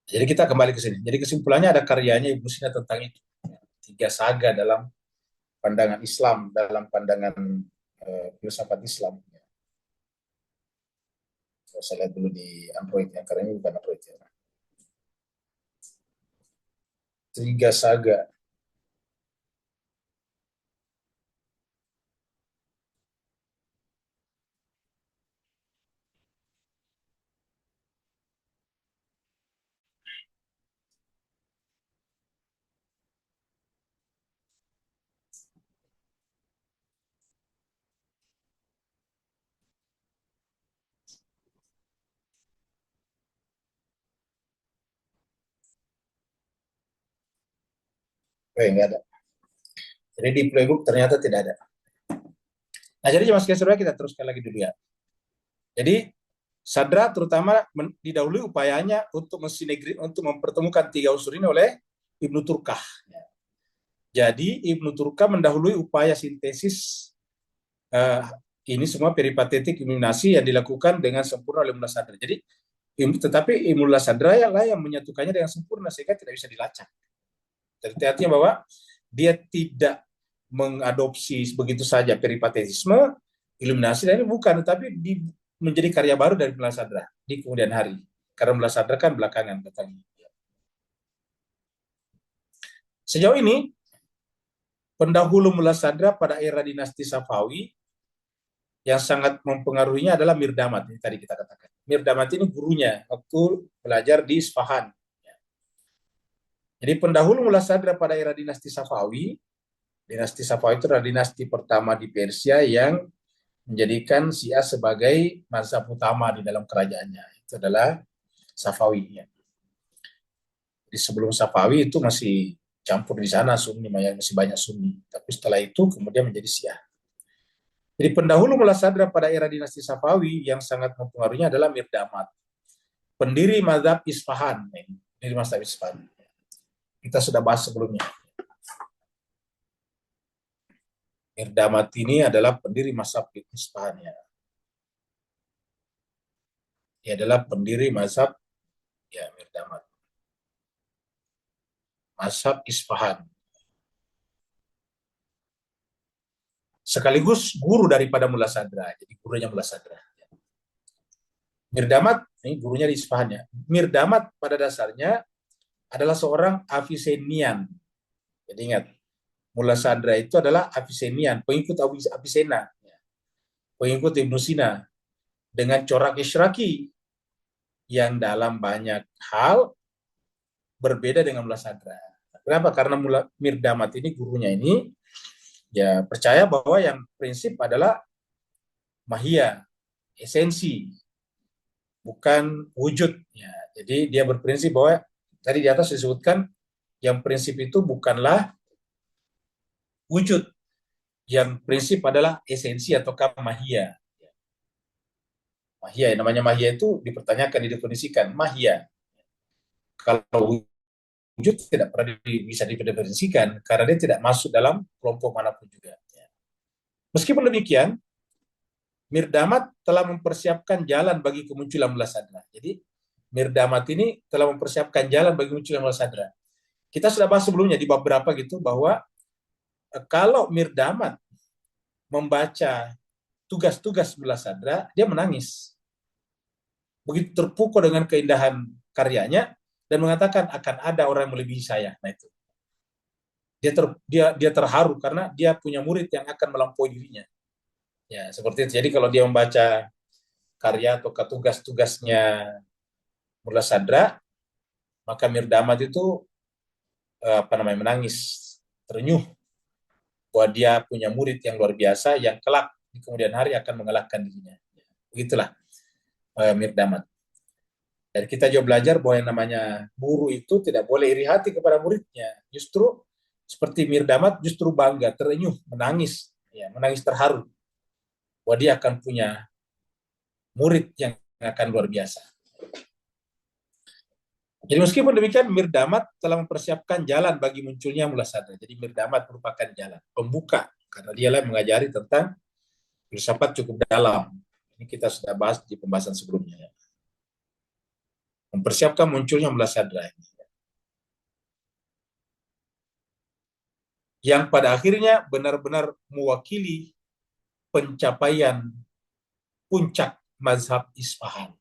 Jadi kita kembali ke sini. Jadi kesimpulannya ada karyanya Ibnu Sina tentang itu. Tiga saga dalam pandangan Islam, dalam pandangan filsafat Islam. Saya lihat dulu di Android ya, karena ini bukan Android ya. Tiga saga. Enggak ada. Jadi di playbook ternyata tidak ada. Nah, jadi Mas Kesura kita teruskan lagi dulu ya. Jadi Sadra terutama didahului upayanya untuk untuk mempertemukan tiga unsur ini oleh Ibnu Turkah. Jadi Ibnu Turkah mendahului upaya sintesis uh, ini semua peripatetik iluminasi yang dilakukan dengan sempurna oleh Mullah Sadra. Jadi tetapi Mullah Sadra yang menyatukannya dengan sempurna sehingga tidak bisa dilacak. Jadi artinya bahwa dia tidak mengadopsi begitu saja peripatetisme, iluminasi, dan ini bukan, tapi menjadi karya baru dari Mullah Sadra di kemudian hari. Karena Mullah Sadra kan belakangan datangnya. Sejauh ini, pendahulu Mullah Sadra pada era dinasti Safawi yang sangat mempengaruhinya adalah Mirdamat, ini tadi kita katakan. Mirdamat ini gurunya waktu belajar di Isfahan. Jadi pendahulu Mullah Sadra pada era dinasti Safawi itu adalah dinasti pertama di Persia yang menjadikan Syiah sebagai mazhab utama di dalam kerajaannya. Itu adalah Safawi. Jadi sebelum Safawi itu masih campur di sana Sunni, masih banyak Sunni. Tapi setelah itu kemudian menjadi Syiah. Jadi pendahulu Mullah Sadra pada era dinasti Safawi yang sangat mempengaruhinya adalah Mirdamat, pendiri mazhab Isfahan. Pendiri mazhab Isfahan. Kita sudah bahas sebelumnya. Mirdamat ini adalah pendiri mazhab Isfahan. Dia adalah pendiri mazhab Mirdamat. Mazhab Isfahan. Sekaligus guru daripada Mullah Sadra. Jadi gurunya Mullah Sadra. Mirdamat, ini gurunya di Isfahan ya. Mirdamat pada dasarnya adalah seorang Avicennian. Jadi ingat, Mulla Sadra itu adalah Avicennian, pengikut Avicenna, pengikut Ibnu Sina, dengan corak Isyraki yang dalam banyak hal berbeda dengan Mulla Sadra. Kenapa? Karena Mirdamat ini, gurunya ini, ya percaya bahwa yang prinsip adalah mahia, esensi, bukan wujud. Ya, jadi dia berprinsip bahwa tadi di atas disebutkan yang prinsip itu bukanlah wujud, yang prinsip adalah esensi atau mahia. Mahia, namanya mahia itu dipertanyakan, didefinisikan. Mahia, kalau wujud tidak pernah bisa didefinisikan karena dia tidak masuk dalam kelompok manapun juga. Meskipun demikian, Mirdamat telah mempersiapkan jalan bagi kemunculan Mulla Sadra. Jadi Mirdamat ini telah mempersiapkan jalan bagi kemunculan Mulla Sadra. Kita sudah bahas sebelumnya di bab berapa gitu bahwa kalau Mirdamat membaca tugas-tugas Mulla Sadra, dia menangis. Begitu terpukau dengan keindahan karyanya dan mengatakan akan ada orang yang melebihi saya. Nah itu. Dia terharu karena dia punya murid yang akan melampaui dirinya. Ya, seperti itu. Jadi kalau dia membaca karya atau tugas-tugasnya Mulla Sadra, maka Mirdamat itu menangis, terenyuh bahwa dia punya murid yang luar biasa yang kelak di kemudian hari akan mengalahkan dirinya. Begitulah Mirdamat. Dan kita juga belajar bahwa yang namanya guru itu tidak boleh iri hati kepada muridnya. Justru seperti Mirdamat, justru bangga, terenyuh, menangis, ya, menangis terharu bahwa dia akan punya murid yang akan luar biasa. Jadi meskipun demikian, Mirdamat telah mempersiapkan jalan bagi munculnya Mulla Sadra. Jadi Mirdamat merupakan jalan pembuka, karena dialah mengajari tentang filsafat cukup dalam. Ini kita sudah bahas di pembahasan sebelumnya. Mempersiapkan munculnya Mulla Sadra. Yang pada akhirnya benar-benar mewakili pencapaian puncak mazhab Isfahan.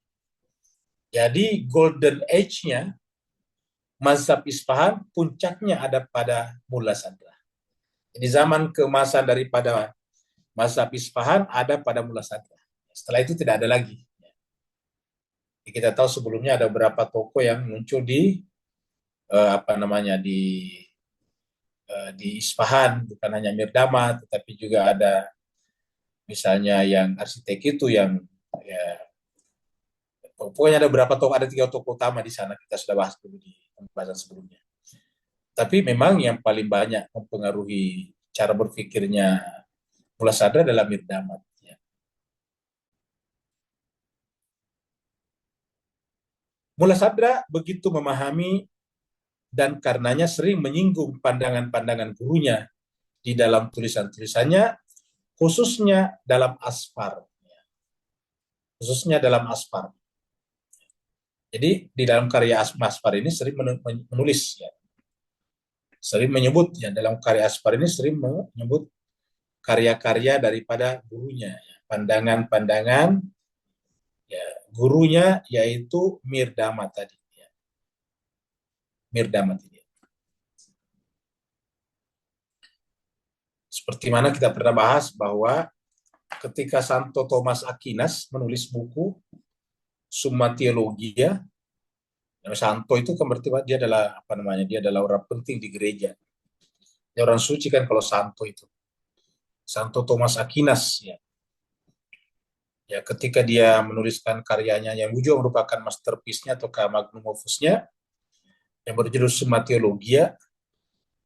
Jadi golden age-nya mazhab Isfahan, puncaknya ada pada Mulla Sadra. Jadi zaman keemasan daripada mazhab Isfahan ada pada Mulla Sadra. Setelah itu tidak ada lagi. Jadi kita tahu sebelumnya ada beberapa tokoh yang muncul di di Isfahan, bukan hanya Mirdama, tetapi juga ada misalnya yang arsitek itu yang ya, pokoknya ada beberapa tokoh, ada 3 tokoh utama di sana, kita sudah bahas dulu di pembahasan sebelumnya. Tapi memang yang paling banyak mempengaruhi cara berpikirnya Mulla Sadra adalah Mirdamat. Ya. Mulla Sadra begitu memahami dan karenanya sering menyinggung pandangan-pandangan gurunya di dalam tulisan-tulisannya, khususnya dalam Asfar. Khususnya dalam Asfar. Jadi di dalam karya Asfar ini sering menulis, ya. Sering menyebut, ya, dalam karya Asfar ini sering menyebut karya-karya daripada gurunya, ya. Pandangan-pandangan, ya, gurunya yaitu Mirdamat tadi. Ya. Mirdamat ini. Seperti mana kita pernah bahas bahwa ketika Santo Thomas Aquinas menulis buku Summa Theologia, Santo itu kan berarti dia adalah dia adalah orang penting di gereja. Dia orang suci kan kalau Santo itu. Santo Thomas Aquinas, ya. Ya, ketika dia menuliskan karyanya yang juga merupakan masterpiece-nya atau magnum opus-nya yang berjudul Summa Theologia,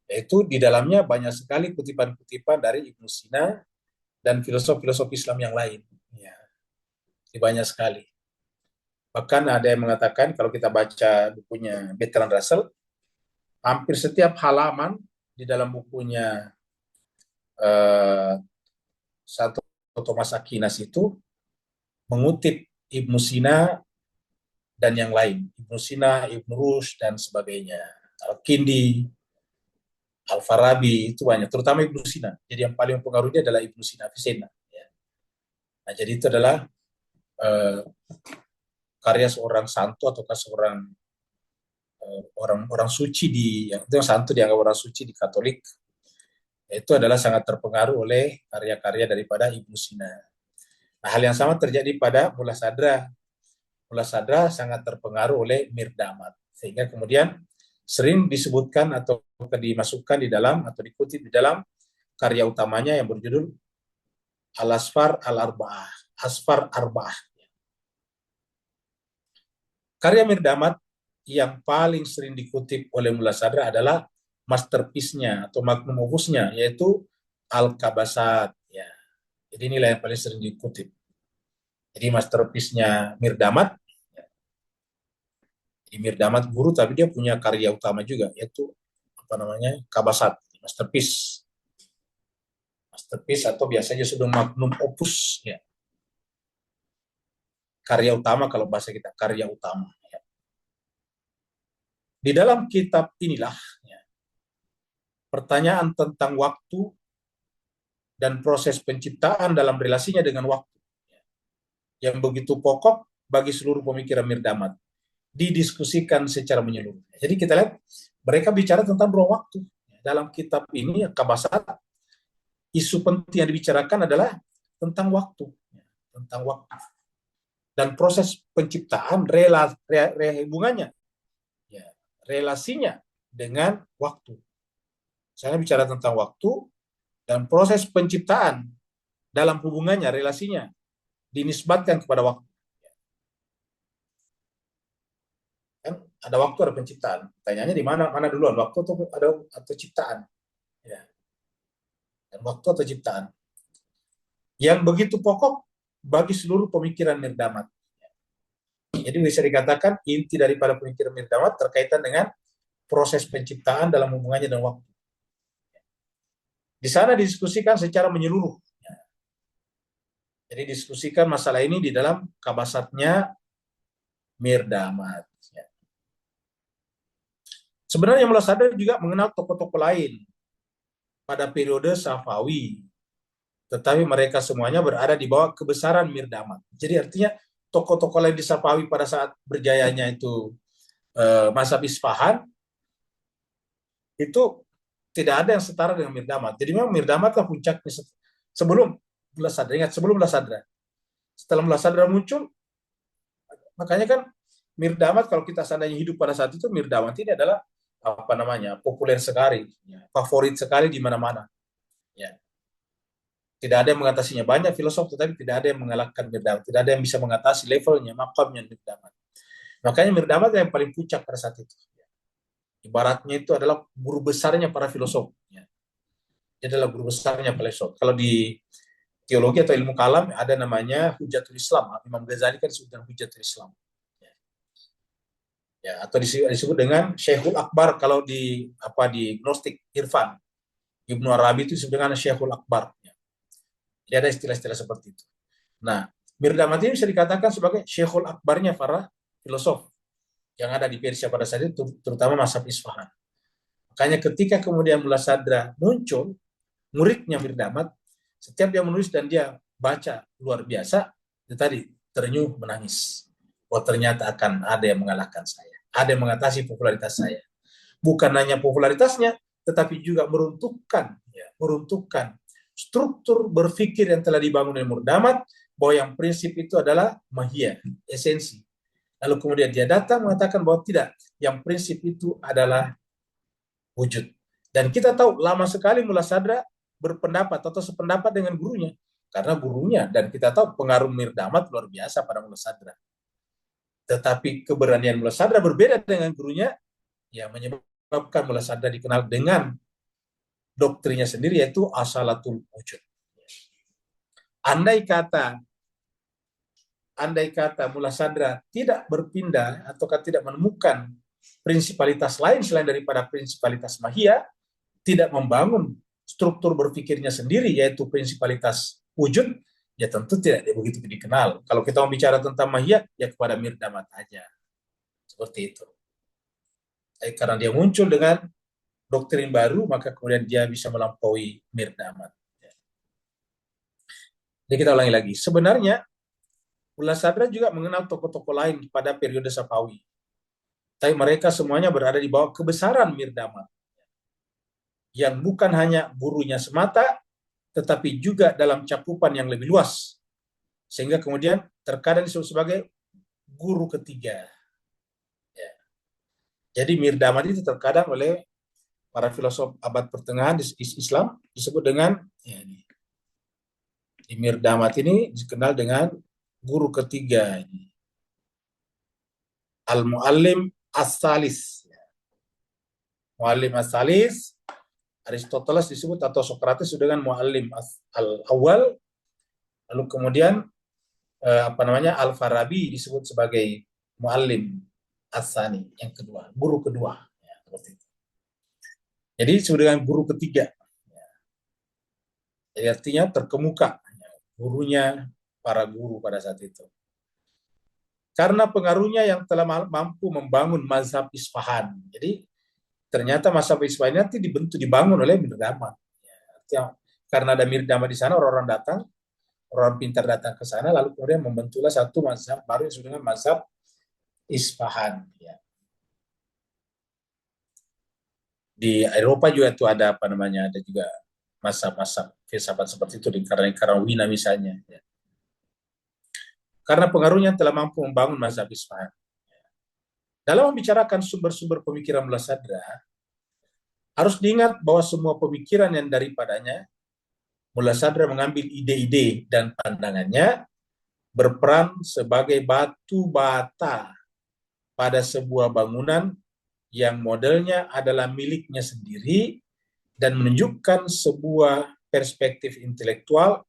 yaitu di dalamnya banyak sekali kutipan-kutipan dari Ibnu Sina dan filosof-filosof Islam yang lain. Ya, banyak sekali. Bahkan ada yang mengatakan kalau kita baca bukunya Bertrand Russell, hampir setiap halaman di dalam bukunya Santo Thomas Aquinas itu mengutip Ibnu Sina dan yang lain. Ibnu Sina, Ibnu Rushd, dan sebagainya. Al-Kindi, Al-Farabi, itu banyak. Terutama Ibnu Sina. Jadi yang paling mempengaruhi adalah Ibnu Sina, Avicenna. Ya. Nah, jadi itu adalah karya seorang santo atau seorang orang-orang suci itu yang santo dianggap orang suci di Katolik, itu adalah sangat terpengaruh oleh karya-karya daripada Ibnu Sina. Nah, hal yang sama terjadi pada Mullah Sadra. Mullah Sadra sangat terpengaruh oleh Mirdamat, sehingga kemudian sering disebutkan atau dimasukkan di dalam atau dikutip di dalam karya utamanya yang berjudul Al-Asfar Al-Arba'ah, Asfar Arba'ah. Karya Mirdamat yang paling sering dikutip oleh Mullah Sadra adalah masterpiece-nya atau magnum opus-nya, yaitu Al-Kabasat. Ya. Jadi inilah yang paling sering dikutip. Jadi masterpiece-nya Mirdamat, jadi Mirdamat guru, tapi dia punya karya utama juga, yaitu apa namanya, Kabasat, masterpiece. Masterpiece atau biasanya sudah magnum opus, ya. Karya utama kalau bahasa kita, karya utama. Ya. Di dalam kitab inilah, ya, pertanyaan tentang waktu dan proses penciptaan dalam relasinya dengan waktu, ya, yang begitu pokok bagi seluruh pemikiran Mirdamat, didiskusikan secara menyeluruh. Jadi kita lihat mereka bicara tentang ruang waktu. Dalam kitab ini, Kabasat, isu penting yang dibicarakan adalah tentang waktu. Tentang waktu. Dan proses penciptaan, hubungannya, ya, relasinya dengan waktu. Saya bicara tentang waktu dan proses penciptaan dalam hubungannya, relasinya, dinisbatkan kepada waktu. Kan ada waktu, ada penciptaan. Tanyanya di mana duluan, waktu atau ciptaan? Ya. Dan waktu atau ciptaan yang begitu pokok bagi seluruh pemikiran Mirdamat. Jadi bisa dikatakan inti daripada pemikiran Mirdamat terkaitan dengan proses penciptaan dalam hubungannya dengan waktu. Di sana didiskusikan secara menyeluruh. Jadi diskusikan masalah ini di dalam Kabasatnya Mirdamat. Sebenarnya Mullah Sadar juga mengenal tokoh-tokoh lain pada periode Safawi, tetapi mereka semuanya berada di bawah kebesaran Mirdamat. Jadi artinya tokoh-tokoh lain di Safawi pada saat berjayanya itu mazhab Isfahan, itu tidak ada yang setara dengan Mirdamat. Jadi memang Mirdamat lah puncaknya sebelum Mullah Sadra. Ingat, sebelum Mullah Sadra. Setelah Mullah Sadra muncul, makanya kan Mirdamat, kalau kita seandainya hidup pada saat itu, Mirdamat ini adalah apa namanya, populer sekali, ya, favorit sekali di mana-mana. Ya. Tidak ada yang mengatasinya. Banyak filosof, tetapi tidak ada yang mengalahkan Mirdamat. Tidak ada yang bisa mengatasi levelnya, makamnya Mirdamat. Makanya Mirdamat yang paling puncak pada saat itu. Ibaratnya itu adalah guru besarnya para filosof. Ya. Dia adalah guru besarnya filosof. Kalau di teologi atau ilmu kalam ada namanya Hujatul Islam. Imam Ghazali kan disebut dengan Hujatul Islam. Ya, atau disebut dengan Syekhul Akbar kalau di di Gnostik Irfan. Ibnu Arabi itu disebut dengan Syekhul Akbar. Ya. Jadi ada istilah-istilah seperti itu. Nah, Mirdamat ini bisa dikatakan sebagai Syekhul Akbarnya para filosof yang ada di Persia pada saat itu, terutama mazhab Isfahan. Makanya ketika kemudian Mullah Sadra muncul, muridnya Mirdamat, setiap dia menulis dan dia baca luar biasa, itu tadi terenyuh menangis. Oh, ternyata akan ada yang mengalahkan saya. Ada yang mengatasi popularitas saya. Bukan hanya popularitasnya, tetapi juga meruntuhkan struktur berpikir yang telah dibangun oleh Mirdamat, bahwa yang prinsip itu adalah mahiyah, esensi. Lalu kemudian dia datang mengatakan bahwa tidak, yang prinsip itu adalah wujud. Dan kita tahu lama sekali Mullah Sadra berpendapat atau sependapat dengan gurunya, karena gurunya, dan kita tahu pengaruh Mirdamat luar biasa pada Mullah Sadra. Tetapi keberanian Mullah Sadra berbeda dengan gurunya, ya menyebabkan Mullah Sadra dikenal dengan doktrinnya sendiri, yaitu asalatul wujud. Andai kata Mullah Sadra tidak berpindah atau tidak menemukan prinsipalitas lain selain daripada prinsipalitas mahiyah, tidak membangun struktur berpikirnya sendiri, yaitu prinsipalitas wujud, ya tentu tidak begitu dikenal. Kalau kita mau bicara tentang mahiyah, ya kepada Mirdamat aja. Seperti itu. Karena dia muncul dengan doktrin baru, maka kemudian dia bisa melampaui Mirdamat. Jadi kita ulangi lagi. Sebenarnya Mullah Sadra juga mengenal tokoh-tokoh lain pada periode Safawi. Tapi mereka semuanya berada di bawah kebesaran Mirdamar, yang bukan hanya gurunya semata, tetapi juga dalam cakupan yang lebih luas. Sehingga kemudian terkadang disebut sebagai guru ketiga. Ya. Jadi Mirdamar itu terkadang oleh para filosof abad pertengahan di Islam disebut dengan, ya, di Mirdamat ini dikenal dengan guru ketiga, Al-Muallim As-Salis. Muallim As-Salis, Aristoteles disebut atau Socrates dengan Muallim Al-Awwal, lalu kemudian Al-Farabi disebut sebagai Muallim As-Sani, yang kedua, guru kedua. Ya, jadi disebut dengan guru ketiga. Jadi artinya terkemuka gurunya para guru pada saat itu. Karena pengaruhnya yang telah mampu membangun mazhab Isfahan. Jadi ternyata mazhab Isfahan nanti dibangun oleh Mirdamat. Ya, karena ada Mirdamat di sana, orang-orang datang, orang pintar datang ke sana, lalu kemudian membentuklah satu mazhab baru yang disebut dengan mazhab Isfahan. Ya. Di Eropa juga itu ada ada juga mazhab-mazhab filsafat seperti itu di Karawina misalnya. Ya. Karena pengaruhnya telah mampu membangun mazhab Isfahan. Dalam membicarakan sumber-sumber pemikiran Mullah Sadra, harus diingat bahwa semua pemikiran yang daripadanya Mullah Sadra mengambil ide-ide dan pandangannya berperan sebagai batu bata pada sebuah bangunan yang modelnya adalah miliknya sendiri dan menunjukkan sebuah perspektif intelektual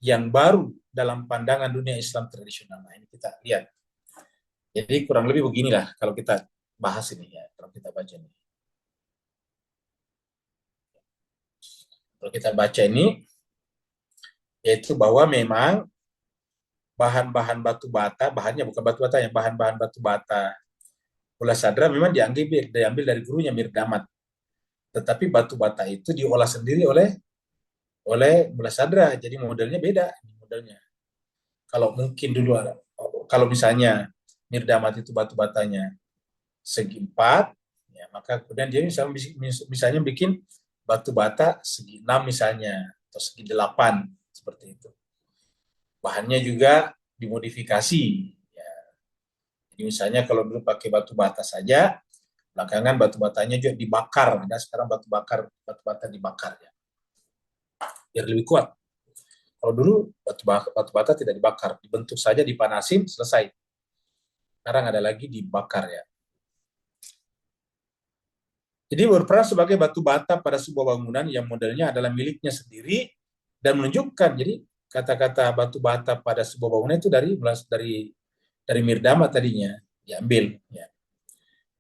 yang baru dalam pandangan dunia Islam tradisional. Nah, ini kita lihat. Jadi kurang lebih beginilah kalau kita bahas ini ya, kalau kita baca ini. Kalau kita baca ini, yaitu bahwa memang bahan-bahan batu bata, bahannya bukan batu bata, yang bahan-bahan batu bata Mullah Sadra memang diambil dari gurunya Mirdamat. Tetapi batu bata itu diolah sendiri oleh Mullah Sadra. Jadi modelnya beda modelnya. Kalau mungkin dulu kalau misalnya Mirdamat itu batu batanya segi 4, ya, maka kemudian dia misalnya bikin batu bata segi 6 misalnya, atau segi 8, seperti itu. Bahannya juga dimodifikasi. Ya. Jadi misalnya kalau dulu pakai batu bata saja, belakangan batu batanya juga dibakar. Ada sekarang batu bata dibakar ya, biar lebih kuat. Kalau dulu batu bata tidak dibakar, dibentuk saja, dipanasin, selesai. Sekarang ada lagi dibakar ya. Jadi berperan sebagai batu bata pada sebuah bangunan yang modelnya adalah miliknya sendiri dan menunjukkan. Jadi kata-kata batu bata pada sebuah bangunan itu dari Mirdama tadinya diambil. Ya.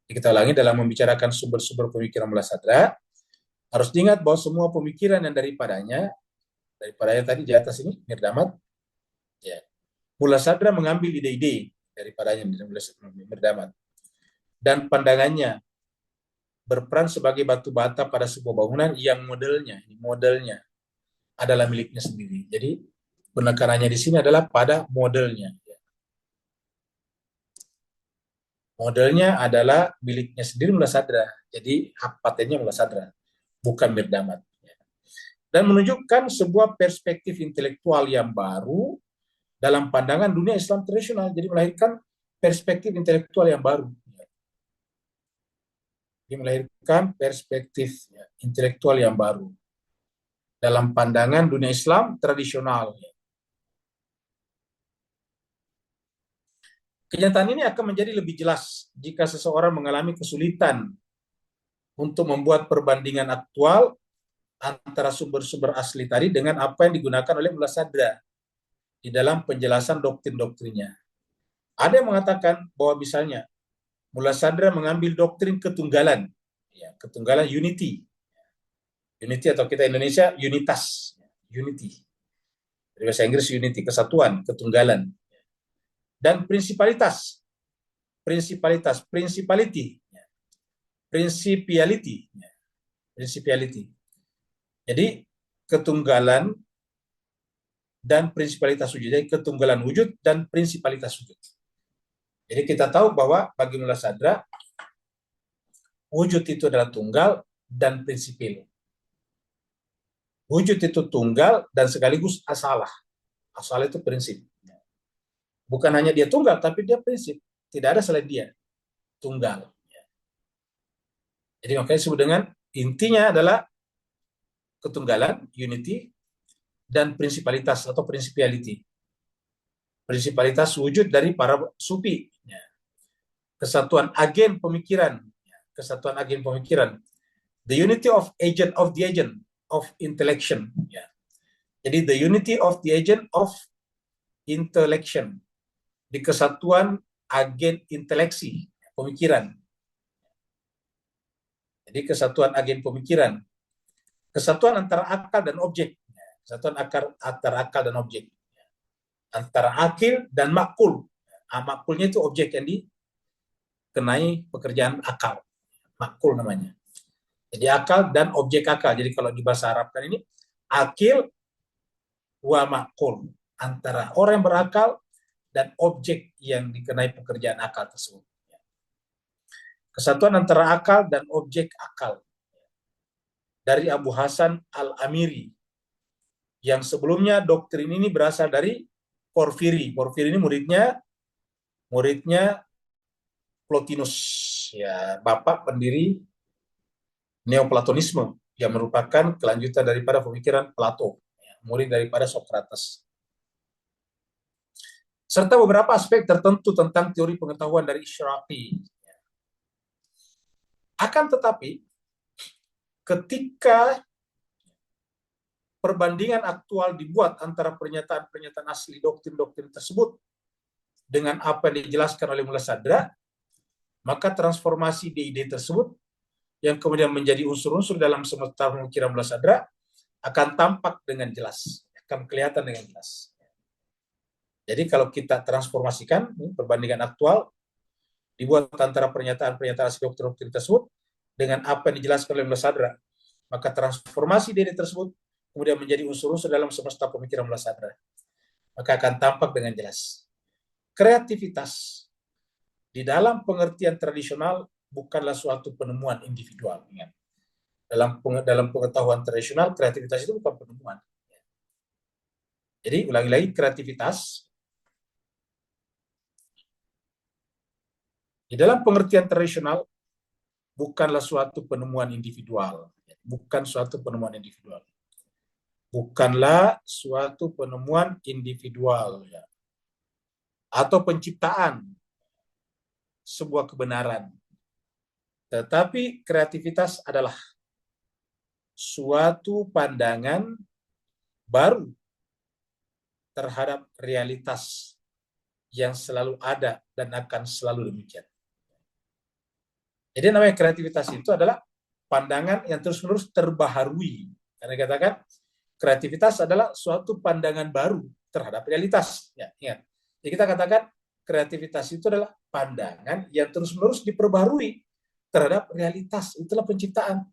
Kita ulangi, dalam membicarakan sumber-sumber pemikiran Mullah Sadra, harus diingat bahwa semua pemikiran yang daripadanya tadi di atas ini Mirdamat, ya, Mullah Sadra mengambil ide-ide daripadanya Mirdamat dan pandangannya berperan sebagai batu bata pada sebuah bangunan yang modelnya adalah miliknya sendiri. Jadi penekanannya di sini adalah pada modelnya. Modelnya adalah miliknya sendiri Mullah Sadra. Jadi hak patennya Mullah Sadra, bukan Mirdamat. Dan menunjukkan sebuah perspektif intelektual yang baru dalam pandangan dunia Islam tradisional. Jadi melahirkan perspektif intelektual yang baru. Dia melahirkan perspektif intelektual yang baru dalam pandangan dunia Islam tradisional. Kenyataan ini akan menjadi lebih jelas jika seseorang mengalami kesulitan untuk membuat perbandingan aktual antara sumber-sumber asli tadi dengan apa yang digunakan oleh Mullah Sadra di dalam penjelasan doktrin-doktrinnya. Ada yang mengatakan bahwa misalnya Mullah Sadra mengambil doktrin ketunggalan, ya, ketunggalan unity atau kita Indonesia unitas, unity. Dari bahasa Inggris unity, kesatuan, ketunggalan. Dan principality, Jadi ketunggalan dan principalitas wujud. Jadi ketunggalan wujud dan principalitas wujud. Jadi kita tahu bahwa bagi Mullah Sadra wujud itu adalah tunggal dan prinsipil. Wujud itu tunggal dan sekaligus asalah. Asalah itu prinsip. Bukan hanya dia tunggal, tapi dia prinsip. Tidak ada selain dia. Tunggal. Jadi makanya disebut dengan intinya adalah ketunggalan, unity, dan prinsipalitas atau principiality. Prinsipalitas wujud dari para sufi. Kesatuan agen pemikiran. Kesatuan agen pemikiran. The unity of agent of the agent of intellection. Jadi the unity of the agent of intellection. Di kesatuan agen inteleksi, pemikiran. Jadi kesatuan agen pemikiran. Kesatuan antara akal dan objek. Kesatuan antara akal dan objek. Antara akil dan makul. Makulnya itu objek yang dikenai pekerjaan akal. Makul namanya. Jadi akal dan objek akal. Jadi kalau di bahasa Arab kan ini, akil wa makul. Antara orang yang berakal dan objek yang dikenai pekerjaan akal tersebut. Kesatuan antara akal dan objek akal. Dari Abu Hasan Al-Amiri. Yang sebelumnya doktrin ini berasal dari Porfiri. Porfiri ini muridnya Plotinus. Ya, bapak pendiri Neoplatonisme yang merupakan kelanjutan daripada pemikiran Plato. Murid daripada Socrates. Serta beberapa aspek tertentu tentang teori pengetahuan dari Ishraqi. Akan tetapi, ketika perbandingan aktual dibuat antara pernyataan-pernyataan asli doktrin-doktrin tersebut dengan apa yang dijelaskan oleh Mullah Sadra, maka transformasi di ide tersebut yang kemudian menjadi unsur-unsur dalam semesta pemikiran Mullah Sadra akan tampak dengan jelas, akan kelihatan dengan jelas. Jadi kalau kita transformasikan perbandingan aktual dibuat antara pernyataan-pernyataan asli doktrin tersebut dengan apa yang dijelaskan oleh Mullah Sadra, maka transformasi diri tersebut kemudian menjadi unsur-unsur dalam semesta pemikiran Mullah Sadra. Maka akan tampak dengan jelas. Kreativitas di dalam pengertian tradisional bukanlah suatu penemuan individual. Ingat. Dalam pengetahuan tradisional, kreativitas itu bukan penemuan. Jadi ulangi lagi, kreativitas di dalam pengertian tradisional bukanlah suatu penemuan individual. Bukan suatu penemuan individual. Bukanlah suatu penemuan individual. Atau penciptaan sebuah kebenaran. Tetapi kreativitas adalah suatu pandangan baru terhadap realitas yang selalu ada dan akan selalu demikian. Jadi namanya kreativitas itu adalah pandangan yang terus-menerus terbaharui. Karena dikatakan kreativitas adalah suatu pandangan baru terhadap realitas. Ya, ingat. Jadi kita katakan kreativitas itu adalah pandangan yang terus-menerus diperbaharui terhadap realitas. Itulah penciptaan.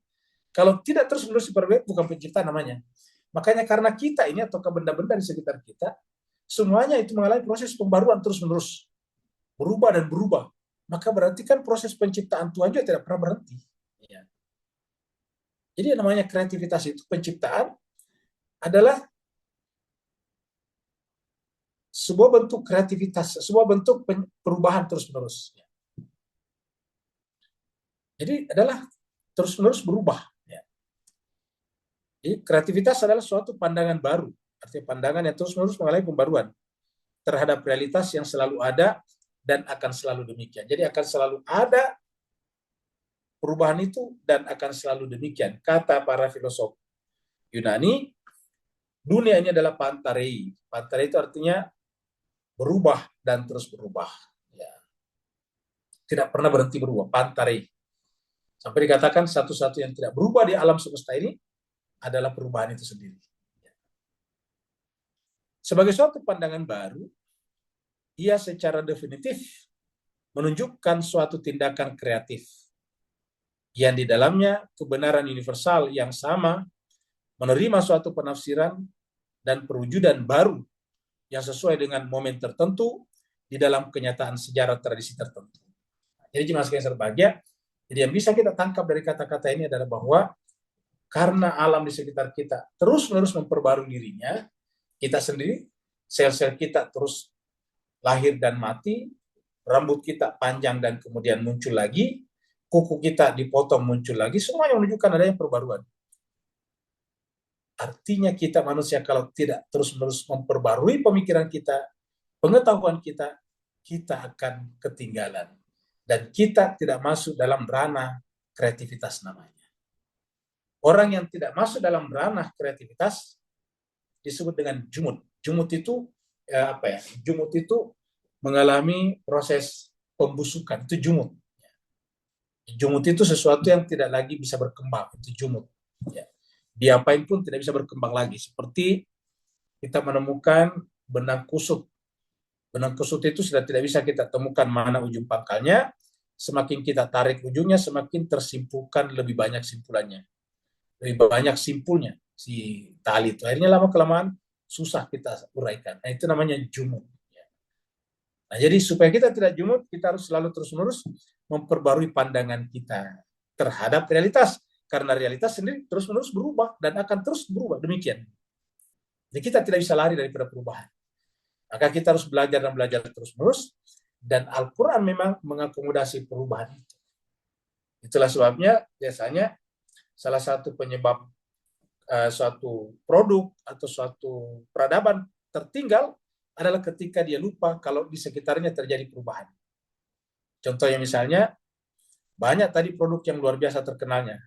Kalau tidak terus-menerus diperbaharui, bukan penciptaan namanya. Makanya karena kita ini atau benda-benda di sekitar kita, semuanya itu mengalami proses pembaruan terus-menerus. Berubah dan berubah. Maka berarti kan proses penciptaan Tuhan juga tidak pernah berhenti. Ya. Jadi yang namanya kreativitas itu, penciptaan, adalah sebuah bentuk kreativitas, sebuah bentuk perubahan terus-menerus. Jadi adalah terus-menerus berubah. Jadi kreativitas adalah suatu pandangan baru, artinya pandangan yang terus-menerus mengalami pembaruan terhadap realitas yang selalu ada dan akan selalu demikian. Jadi akan selalu ada perubahan itu dan akan selalu demikian. Kata para filosof Yunani, dunia ini adalah pantarei. Pantarei itu artinya berubah dan terus berubah. Ya. Tidak pernah berhenti berubah, pantarei. Sampai dikatakan satu-satu yang tidak berubah di alam semesta ini adalah perubahan itu sendiri. Sebagai suatu pandangan baru, ia secara definitif menunjukkan suatu tindakan kreatif yang di dalamnya kebenaran universal yang sama menerima suatu penafsiran dan perwujudan baru yang sesuai dengan momen tertentu di dalam kenyataan sejarah tradisi tertentu. Jadi jemaah sekalian berbahagia, Jadi yang bisa kita tangkap dari kata-kata ini adalah bahwa karena alam di sekitar kita terus-menerus memperbarui dirinya, kita sendiri, sel-sel kita terus lahir dan mati, rambut kita panjang dan kemudian muncul lagi, kuku kita dipotong muncul lagi, semua yang menunjukkan adanya perbaruan. Artinya kita manusia kalau tidak terus-menerus memperbarui pemikiran kita, pengetahuan kita, kita akan ketinggalan. Dan kita tidak masuk dalam ranah kreativitas namanya. Orang yang tidak masuk dalam ranah kreativitas disebut dengan jumud. Jumud itu apa ya? Jumud itu mengalami proses pembusukan, itu jumud. Jumud itu sesuatu yang tidak lagi bisa berkembang, itu jumud. Ya. Diapain pun tidak bisa berkembang lagi. Seperti kita menemukan benang kusut. Benang kusut itu sudah tidak bisa kita temukan mana ujung pangkalnya. Semakin kita tarik ujungnya, semakin tersimpulkan lebih banyak simpulannya. Lebih banyak simpulnya si tali itu. Akhirnya lama-kelamaan susah kita uraikan. Nah, itu namanya jumud. Nah, jadi supaya kita tidak jumud, kita harus selalu terus-menerus memperbarui pandangan kita terhadap realitas. Karena realitas sendiri terus-menerus berubah dan akan terus berubah. Demikian. Jadi kita tidak bisa lari daripada perubahan. Maka kita harus belajar dan belajar terus-menerus. Dan Al-Quran memang mengakomodasi perubahan itu. Itulah sebabnya biasanya salah satu penyebab suatu produk atau suatu peradaban tertinggal adalah ketika dia lupa kalau di sekitarnya terjadi perubahan. Contohnya misalnya, banyak tadi produk yang luar biasa terkenalnya.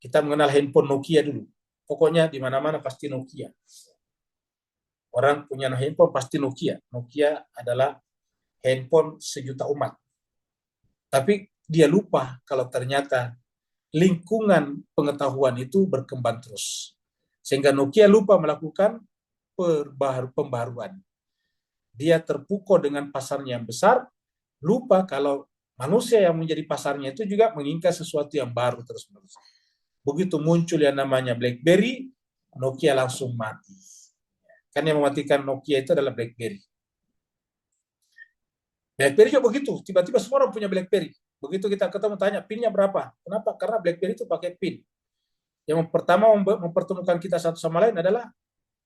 Kita mengenal handphone Nokia dulu. Pokoknya di mana-mana pasti Nokia. Orang punya handphone pasti Nokia. Nokia adalah handphone sejuta umat. Tapi dia lupa kalau ternyata lingkungan pengetahuan itu berkembang terus. Sehingga Nokia lupa melakukan pembaruan. Dia terpukau dengan pasarnya yang besar, lupa kalau manusia yang menjadi pasarnya itu juga menginginkan sesuatu yang baru terus-menerus. Begitu muncul yang namanya BlackBerry, Nokia langsung mati. Kan yang mematikan Nokia itu adalah BlackBerry. BlackBerry juga begitu, tiba-tiba semua orang punya BlackBerry. Begitu kita ketemu tanya, PIN-nya berapa? Kenapa? Karena BlackBerry itu pakai PIN. Yang pertama mempertemukan kita satu sama lain adalah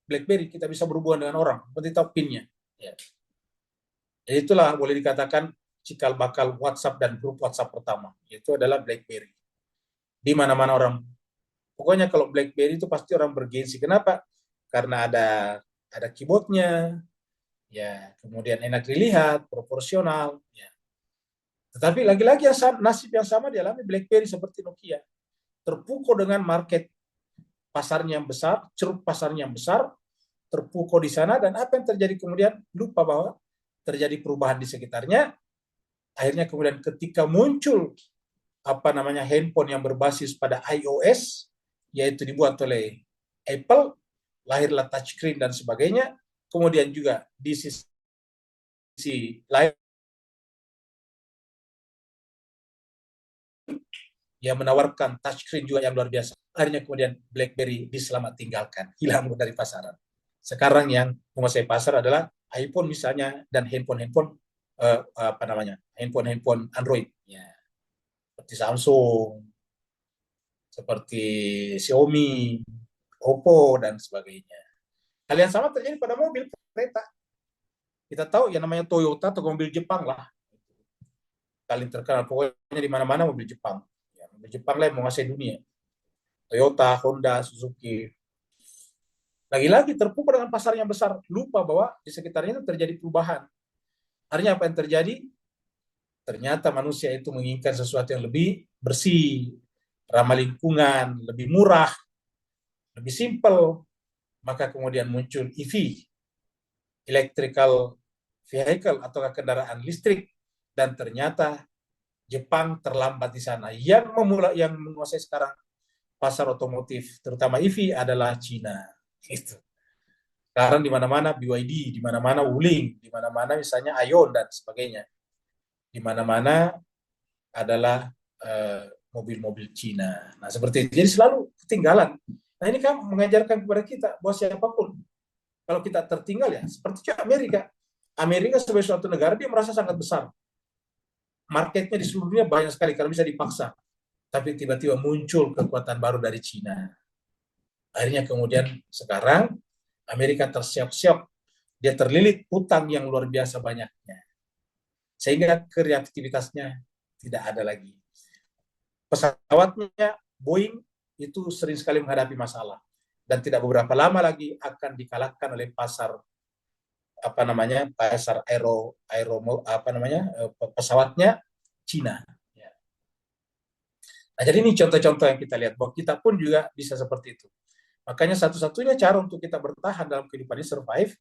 BlackBerry. Kita bisa berhubungan dengan orang, berarti tahu PIN-nya. Ya. Jadi itulah boleh dikatakan cikal bakal WhatsApp dan grup WhatsApp pertama, yaitu adalah BlackBerry. Di mana-mana orang, pokoknya kalau BlackBerry itu pasti orang bergengsi. Kenapa? Karena ada keyboardnya, ya, kemudian enak dilihat, proporsional, ya. Tetapi lagi-lagi nasib yang sama dialami BlackBerry seperti Nokia. Terpukau dengan market pasarnya yang besar, ceruk pasarnya yang besar, terpukau di sana, dan apa yang terjadi kemudian? Lupa bahwa terjadi perubahan di sekitarnya. Akhirnya kemudian ketika muncul handphone yang berbasis pada iOS, yaitu dibuat oleh Apple, lahirlah touchscreen dan sebagainya. Kemudian juga di sisi lain yang menawarkan touchscreen juga yang luar biasa. Akhirnya kemudian BlackBerry diselamat tinggalkan, hilang dari pasaran. Sekarang yang menguasai pasar adalah iPhone misalnya dan handphone handphone Android, ya, seperti Samsung, seperti Xiaomi, Oppo dan sebagainya. Hal yang sama terjadi pada mobil kereta. Kita tahu yang namanya Toyota atau mobil Jepang lah, paling terkenal pokoknya di mana-mana mobil Jepang. Ya, mobil Jepang lah yang menguasai dunia. Toyota, Honda, Suzuki. Lagi-lagi terpukau dengan pasar yang besar, lupa bahwa di sekitarnya itu terjadi perubahan. Artinya apa yang terjadi? Ternyata manusia itu menginginkan sesuatu yang lebih bersih, ramah lingkungan, lebih murah, lebih simpel. Maka kemudian muncul EV, electrical vehicle atau kendaraan listrik, dan ternyata Jepang terlambat di sana. Yang menguasai sekarang pasar otomotif, terutama EV, adalah Cina. Itu. Sekarang di mana-mana BYD, di mana-mana Wuling, di mana-mana misalnya Ion dan sebagainya. Di mana-mana adalah mobil-mobil Cina. Nah, seperti itu. Jadi selalu ketinggalan. Nah, ini kan mengajarkan kepada kita bahwa siapapun, kalau kita tertinggal ya, seperti Amerika. Amerika sebagai suatu negara, dia merasa sangat besar. marketnya di seluruh dunia banyak sekali kalau bisa dipaksa. Tapi tiba-tiba muncul kekuatan baru dari Cina. Akhirnya kemudian sekarang Amerika tersiok-siok, dia terlilit utang yang luar biasa banyaknya. Sehingga kreativitasnya tidak ada lagi. Pesawatnya Boeing itu sering sekali menghadapi masalah dan tidak beberapa lama lagi akan dikalahkan oleh pasar pasar pesawatnya Cina. Nah, jadi ini contoh-contoh yang kita lihat bahwa kita pun juga bisa seperti itu. Makanya satu-satunya cara untuk kita bertahan dalam kehidupan ini, survive,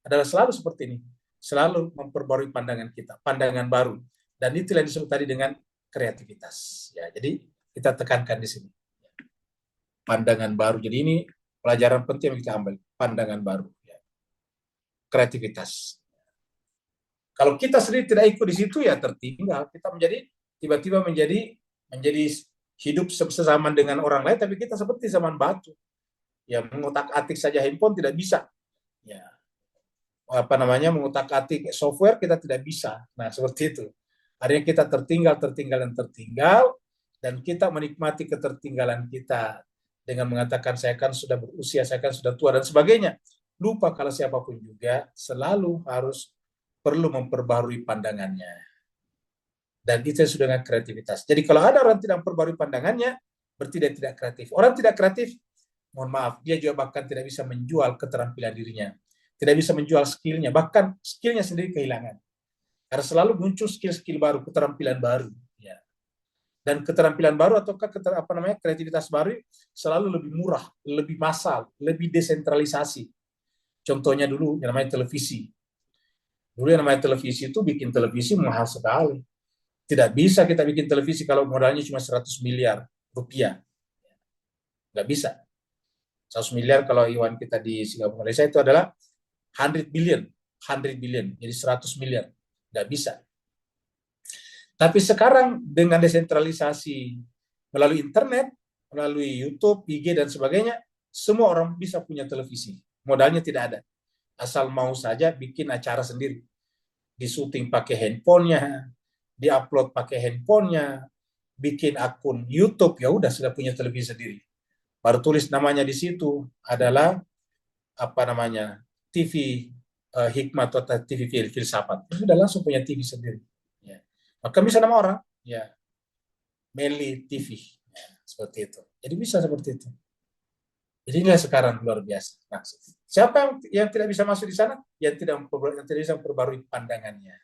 adalah selalu seperti ini. Selalu memperbarui pandangan kita, pandangan baru. Dan itu yang disebut tadi dengan kreativitas. Ya, jadi kita tekankan di sini. Pandangan baru. Jadi ini pelajaran penting yang kita ambil. Pandangan baru. Ya. Kreativitas. Kalau kita sendiri tidak ikut di situ, ya tertinggal. Kita tiba-tiba menjadi hidup sesaman dengan orang lain, tapi kita seperti zaman batu. Ya, mengutak-atik saja handphone tidak bisa. Ya, mengutak-atik software kita tidak bisa. Nah, seperti itu. Akhirnya kita tertinggal, dan kita menikmati ketertinggalan kita dengan mengatakan saya kan sudah berusia, saya kan sudah tua, dan sebagainya. Lupa kalau siapapun juga selalu harus perlu memperbarui pandangannya. Dan itu sudah dengan kreativitas. Jadi kalau ada orang tidak memperbarui pandangannya, berarti dia tidak kreatif. Orang tidak kreatif, mohon maaf, dia juga bahkan tidak bisa menjual keterampilan dirinya. Tidak bisa menjual skillnya, bahkan skillnya sendiri kehilangan. Karena selalu muncul skill-skill baru, keterampilan baru. Ya. Dan keterampilan baru ataukah kreativitas baru selalu lebih murah, lebih massal, lebih desentralisasi. Contohnya dulu yang namanya televisi. Dulu yang namanya televisi itu bikin televisi mahal sekali. Tidak bisa kita bikin televisi kalau modalnya cuma 100 miliar rupiah. Nggak bisa. 100 miliar kalau iuan kita di Singapura Malaysia itu adalah 100 billion. 100 billion. Jadi 100 miliar. Nggak bisa. Tapi sekarang dengan desentralisasi melalui internet, melalui YouTube, IG, dan sebagainya, semua orang bisa punya televisi. Modalnya tidak ada. Asal mau saja bikin acara sendiri. Disuting pakai handphonenya, diupload pakai handphonenya, bikin akun YouTube, ya udah sudah punya televisi sendiri. Baru tulis namanya di situ adalah TV Hikmat atau TV Filsafat. Sudah langsung punya TV sendiri. Ya. Maka bisa nama orang, ya Meli TV, ya, seperti itu. Jadi bisa seperti itu. Jadi inilah sekarang luar biasa. Nah, siapa yang tidak bisa masuk di sana? Yang tidak bisa memperbarui pandangannya.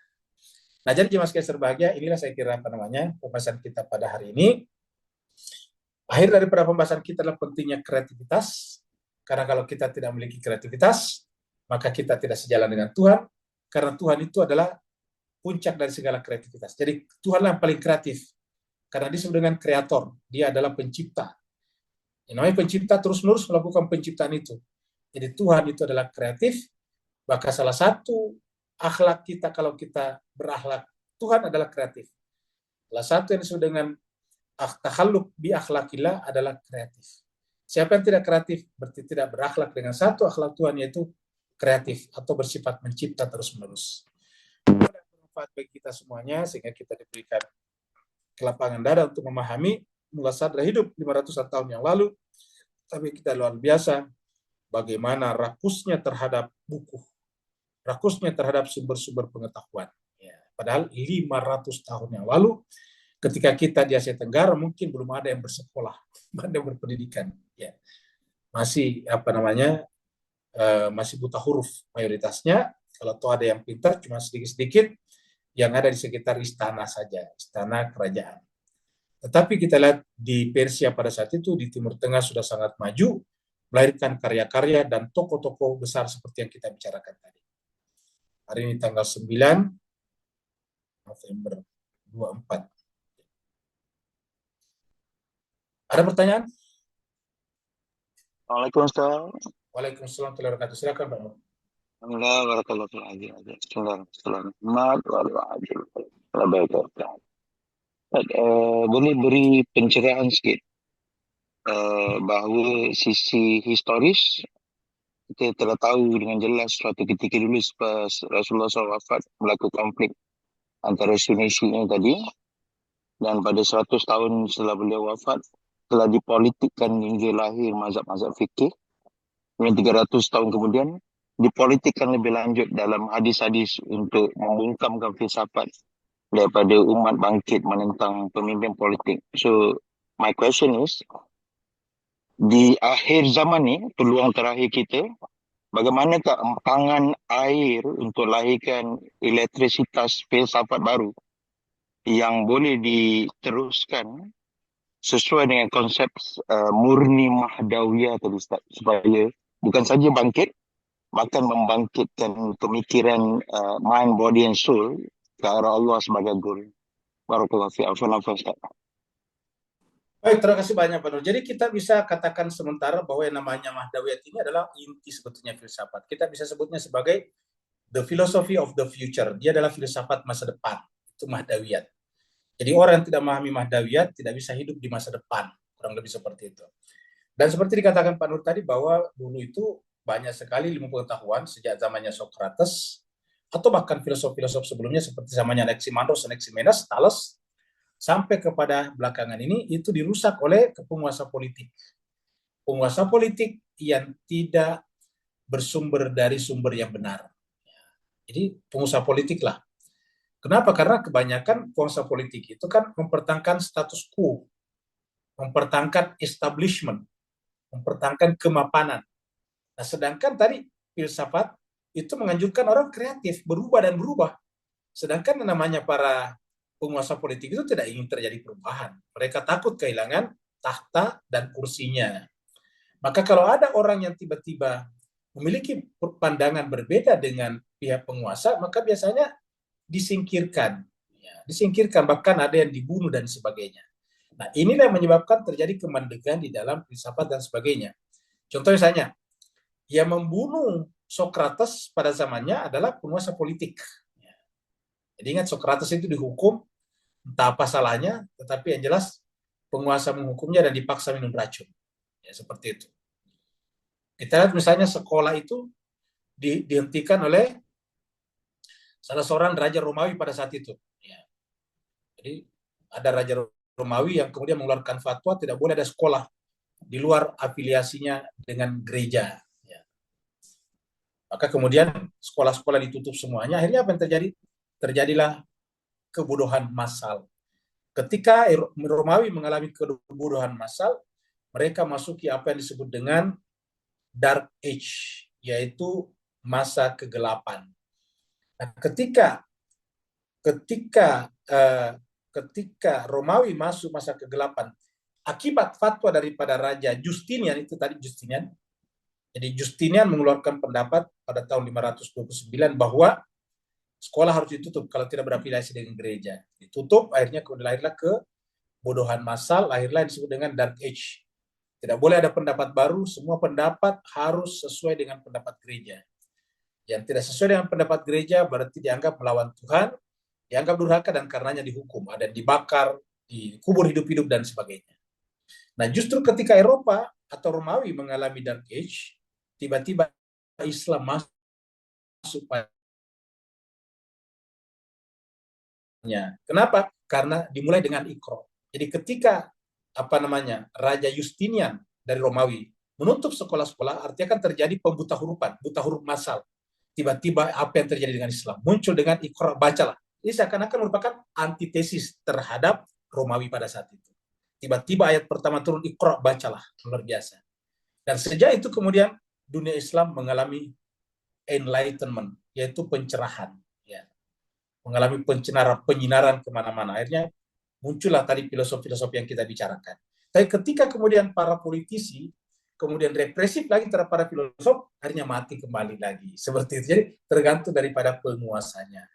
Nah, jadi jemaah sekalian berbahagia, inilah saya kira pembahasan kita pada hari ini. Akhir daripada pembahasan kita adalah pentingnya kreativitas. Karena kalau kita tidak memiliki kreativitas, maka kita tidak sejalan dengan Tuhan. Karena Tuhan itu adalah puncak dari segala kreativitas. Jadi Tuhanlah yang paling kreatif. Karena disebut dengan kreator. Dia adalah pencipta. Yang namanya pencipta terus-menerus melakukan penciptaan itu. Jadi Tuhan itu adalah kreatif. Maka salah satu akhlak kita kalau kita berakhlak, Tuhan adalah kreatif. Salah satu yang disebut dengan takhalluk bi akhlakillah adalah kreatif. Siapa yang tidak kreatif berarti tidak berakhlak dengan satu akhlak Tuhan, yaitu kreatif atau bersifat mencipta terus-menerus. Bermanfaat bagi kita semuanya sehingga kita diberikan kelapangan dada untuk memahami mula sadra hidup 500-an tahun yang lalu, tapi kita luar biasa bagaimana rakusnya terhadap buku, rakusnya terhadap sumber-sumber pengetahuan. Ya, padahal 500 tahun yang lalu, ketika kita di Asia Tenggara mungkin belum ada yang bersekolah, belum ada yang berpendidikan. Ya, masih masih buta huruf mayoritasnya. Kalau toh ada yang pintar cuma sedikit-sedikit yang ada di sekitar istana saja, istana kerajaan. Tetapi kita lihat di Persia pada saat itu, di Timur Tengah sudah sangat maju, melahirkan karya-karya dan tokoh-tokoh besar seperti yang kita bicarakan tadi. Hari ini tanggal 9 November 24. Ada pertanyaan? Waalaikumsalam. Waalaikumsalam warahmatullahi wabarakatuh. Silakan Pak Nur. Alhamdulillah, barakallahu fiik. Bismillahirrahmanirrahim. Boleh beri pencerahan sikit bahawa sisi historis kita telah tahu dengan jelas suatu ketika dulu selepas Rasulullah SAW wafat berlaku konflik antara Sunni-Syiah tadi, dan pada 100 tahun setelah beliau wafat, telah dipolitikkan hingga lahir mazhab-mazhab fikih. Kemudian 300 tahun kemudian, dipolitikkan lebih lanjut dalam hadis-hadis untuk membungkamkan filsafat daripada umat bangkit menentang pemimpin politik. So, my question is, di akhir zaman ni, peluang terakhir kita, bagaimanakah empangan air untuk lahirkan elektrisitas filsafat baru yang boleh diteruskan sesuai dengan konsep murni Mahdawiyah tadi Ustaz, supaya bukan saja bangkit, bahkan membangkitkan pemikiran mind, body and soul ke arah Allah sebagai guru. Barakallahu fiik. Afwan Ustaz. Baik, terima kasih banyak Pak Nur. Jadi kita bisa katakan sementara bahwa yang namanya Mahdawiyat ini adalah inti sebetulnya filsafat. Kita bisa sebutnya sebagai the philosophy of the future. Dia adalah filsafat masa depan. Itu Mahdawiyat. Jadi orang yang tidak memahami Mahdawiyat tidak bisa hidup di masa depan. Kurang lebih seperti itu. Dan seperti dikatakan Pak Nur tadi bahwa dulu itu banyak sekali ilmu pengetahuan sejak zamannya Socrates atau bahkan filosof-filosof sebelumnya seperti zamannya Anaximander, Anaximenes, Thales, sampai kepada belakangan ini itu dirusak oleh penguasa politik. Penguasa politik yang tidak bersumber dari sumber yang benar. Jadi pengusaha politik lah. Kenapa? Karena kebanyakan penguasa politik itu kan mempertahankan status quo, mempertahankan establishment, mempertahankan kemapanan. Nah, sedangkan tadi filsafat itu menganjurkan orang kreatif, berubah dan berubah. Sedangkan namanya para penguasa politik itu tidak ingin terjadi perubahan. Mereka takut kehilangan tahta dan kursinya. Maka kalau ada orang yang tiba-tiba memiliki pandangan berbeda dengan pihak penguasa, maka biasanya disingkirkan. Ya, disingkirkan, bahkan ada yang dibunuh dan sebagainya. Nah, inilah yang menyebabkan terjadi kemandegan di dalam filsafat dan sebagainya. Contoh misalnya, yang membunuh Socrates pada zamannya adalah penguasa politik. Jadi ingat Socrates itu dihukum, entah apa salahnya, tetapi yang jelas penguasa menghukumnya dan dipaksa minum racun. Ya, seperti itu. Kita lihat misalnya sekolah itu dihentikan oleh salah seorang raja Romawi pada saat itu. Ya. Jadi ada raja Romawi yang kemudian mengeluarkan fatwa tidak boleh ada sekolah di luar afiliasinya dengan gereja. Ya. Maka kemudian sekolah-sekolah ditutup semuanya. Akhirnya apa yang terjadi? Terjadilah kebodohan massal. Ketika Romawi mengalami kebodohan massal, mereka masuki apa yang disebut dengan Dark Age, yaitu masa kegelapan. Nah, ketika Romawi masuk masa kegelapan, akibat fatwa daripada Raja Justinian itu tadi Justinian, jadi Justinian mengeluarkan pendapat pada tahun 529 bahwa sekolah harus ditutup kalau tidak berafiliasi dengan gereja. Ditutup, akhirnya kemudian lahirlah kebodohan massal, lahirlah yang disebut dengan Dark Age. Tidak boleh ada pendapat baru, semua pendapat harus sesuai dengan pendapat gereja. Yang tidak sesuai dengan pendapat gereja berarti dianggap melawan Tuhan, dianggap durhaka dan karenanya dihukum. Ada yang dibakar, dikubur hidup-hidup dan sebagainya. Nah, justru ketika Eropa atau Romawi mengalami Dark Age, tiba-tiba Islam masuk padanya. Kenapa? Karena dimulai dengan Iqra. Jadi ketika Raja Justinian dari Romawi menutup sekolah-sekolah, artinya kan terjadi pembuta hurufan, buta huruf massal. Tiba-tiba apa yang terjadi dengan Islam? Muncul dengan Iqra, bacalah. Ini seakan-akan merupakan antitesis terhadap Romawi pada saat itu. Tiba-tiba ayat pertama turun, Iqra, bacalah. Luar biasa. Dan sejak itu kemudian dunia Islam mengalami enlightenment, yaitu pencerahan. Ya. Mengalami penyinaran kemana-mana. Akhirnya muncullah tadi filosofi-filosofi yang kita bicarakan. Tapi ketika kemudian para politisi kemudian represif lagi terhadap para filosof, akhirnya mati kembali lagi. Seperti itu. Jadi tergantung daripada penguasanya.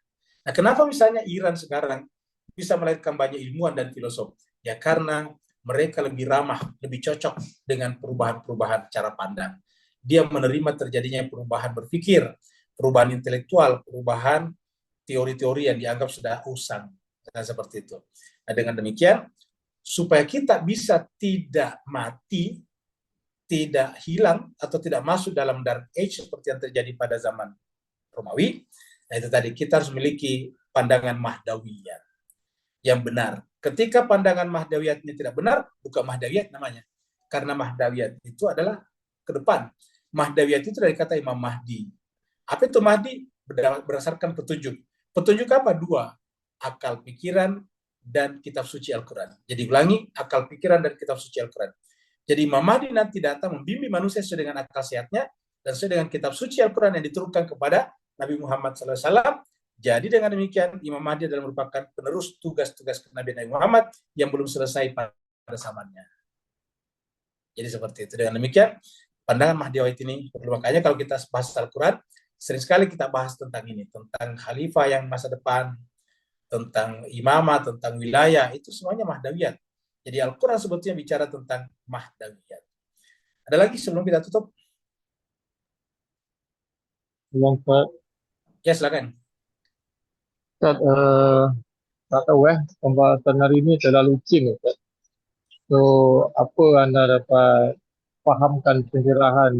Nah, kenapa misalnya Iran sekarang bisa melahirkan banyak ilmuwan dan filosof? Ya karena mereka lebih ramah, lebih cocok dengan perubahan-perubahan cara pandang. Dia menerima terjadinya perubahan berpikir, perubahan intelektual, perubahan teori-teori yang dianggap sudah usang. Nah, seperti itu. Nah, dengan demikian, supaya kita bisa tidak mati, tidak hilang, atau tidak masuk dalam dark age seperti yang terjadi pada zaman Romawi, Nah itu tadi, kita harus memiliki pandangan Mahdawiyat yang benar. Ketika pandangan Mahdawiyat ini tidak benar, bukan Mahdawiyat namanya. Karena Mahdawiyat itu adalah ke depan. Mahdawiyat itu dari kata Imam Mahdi. Apa itu Mahdi? Berdasarkan petunjuk. Petunjuk apa? Dua. Akal pikiran dan kitab suci Al-Quran. Jadi ulangi, akal pikiran dan kitab suci Al-Quran. Jadi Imam Mahdi nanti datang membimbing manusia sesuai dengan akal sehatnya dan sesuai dengan kitab suci Al-Quran yang diturunkan kepada Nabi Muhammad SAW. Jadi dengan demikian Imam Mahdi adalah merupakan penerus tugas-tugas Nabi Muhammad yang belum selesai pada zamannya. Jadi seperti itu. Dengan demikian pandangan Mahdiyawait ini perlu, makanya kalau kita bahas Al-Quran sering sekali kita bahas tentang ini, tentang khalifah yang masa depan, tentang imamah, tentang wilayah, itu semuanya Mahdawiyat. Jadi Al-Quran sebetulnya bicara tentang Mahdawiyat. Ada lagi sebelum kita tutup? Yang Ya silakan. Ustaz, tak tahu pembahasan hari ini terlalu cing Ustaz. So, apa anda dapat fahamkan pencerahan?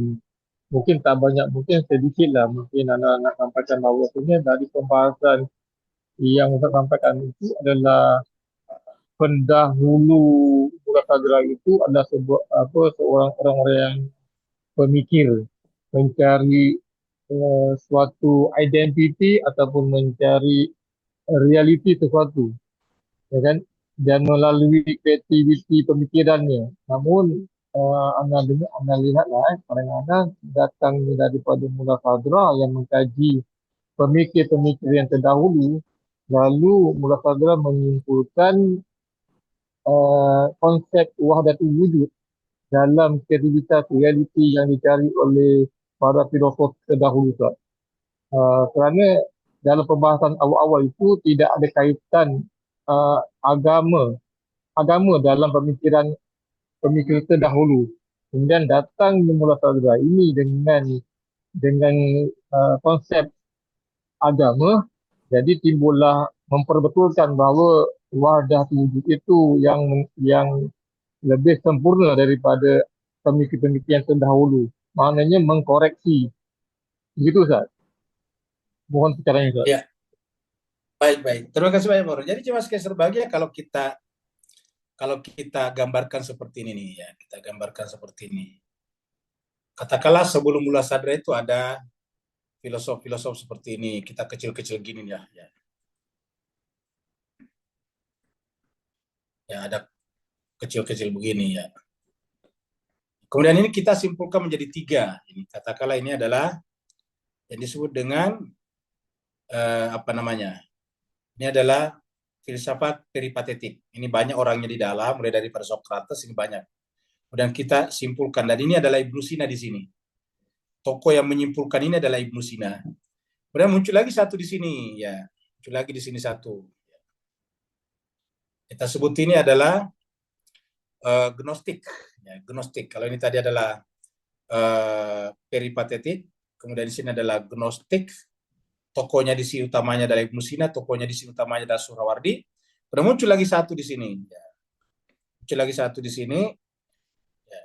Mungkin tak banyak, mungkin sedikit lah. Mungkin anda nak sampaikan bahawa sebenarnya dari pembahasan yang Ustaz sampaikan itu adalah pendahulu Mughazali itu adalah seorang orang yang pemikir, mencari suatu identiti ataupun mencari realiti sesuatu, ya kan? Dan melalui kreativiti pemikirannya. Namun anda lihatlah kadang-kadang datang daripada Mullah Sadra yang mengkaji pemikir-pemikir yang terdahulu, lalu Mullah Sadra menyimpulkan konsep wahdatul wujud dalam kreativitas realiti yang dicari oleh para filosof terdahulu. Kerana dalam pembahasan awal-awal itu tidak ada kaitan agama dalam pemikiran pemikir terdahulu. Kemudian datang Mullah Sadra ini dengan konsep agama, jadi timbullah memperbetulkan bahawa wahdah wujud itu yang lebih sempurna daripada pemikir-pemikir yang terdahulu. Maknanya mengkoreksi. Begitu Ustaz? Mohon pencerahannya Ustaz. Ya, baik. Terima kasih banyak, Bro. Jadi cuma sekedar bahagia kalau kita gambarkan seperti ini nih ya, kita gambarkan seperti ini. Katakanlah sebelum Mullah Sadra itu ada filosof-filosof seperti ini, kita kecil-kecil gini ya. Ya ada kecil-kecil begini ya. Kemudian ini kita simpulkan menjadi tiga. Ini katakanlah ini adalah yang disebut dengan apa namanya? Ini adalah filsafat peripatetik. Ini banyak orangnya di dalam, mulai dari Socrates ini banyak. Kemudian kita simpulkan, dan ini adalah Ibnu Sina di sini. Tokoh yang menyimpulkan ini adalah Ibnu Sina. Kemudian muncul lagi satu di sini, ya. Muncul lagi di sini satu. Kita sebut ini adalah Gnostik. Ya, Gnostik. Kalau ini tadi adalah peripatetik, kemudian di sini adalah Gnostik. Tokohnya di sini utamanya adalah Ibnu Sina, tokohnya di sini utamanya adalah Surawardi. Kemudian muncul lagi satu di sini. Ya. Muncul lagi satu di sini. Ya.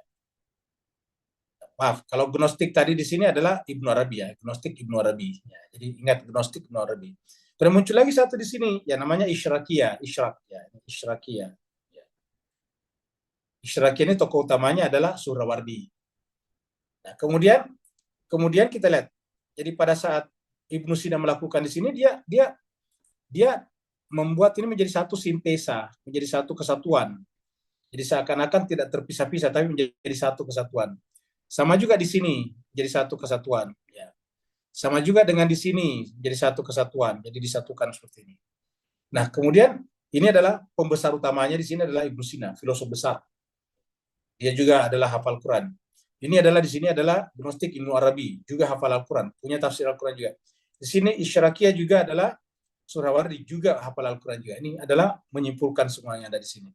Maaf, kalau Gnostik tadi di sini adalah Ibnu Arabi ya, Gnostik Ibnu Arabi. Ya, jadi ingat Gnostik Ibnu Arabi. Kemudian muncul lagi satu di sini, ya namanya Isyraqiyah, Isyraqiyah. Ya. Isyraqiyah ini tokoh utamanya adalah Surawardi. Nah, kemudian kita lihat. Jadi pada saat Ibnu Sina melakukan di sini, dia membuat ini menjadi satu sintesa, menjadi satu kesatuan. Jadi seakan-akan tidak terpisah-pisah, tapi menjadi satu kesatuan. Sama juga di sini, jadi satu kesatuan. Ya. Sama juga dengan di sini, jadi satu kesatuan. Jadi disatukan seperti ini. Nah, kemudian ini adalah pembesar utamanya di sini adalah Ibnu Sina, filosof besar. Dia juga adalah hafal Quran. Ini adalah di sini adalah Gnostik Ibnu Arabi, juga hafal Al-Quran, punya tafsir Al-Quran juga. Di sini Isyraqiyah juga adalah Surawardi, juga hafal Al-Quran juga. Ini adalah menyimpulkan semuanya dari sini.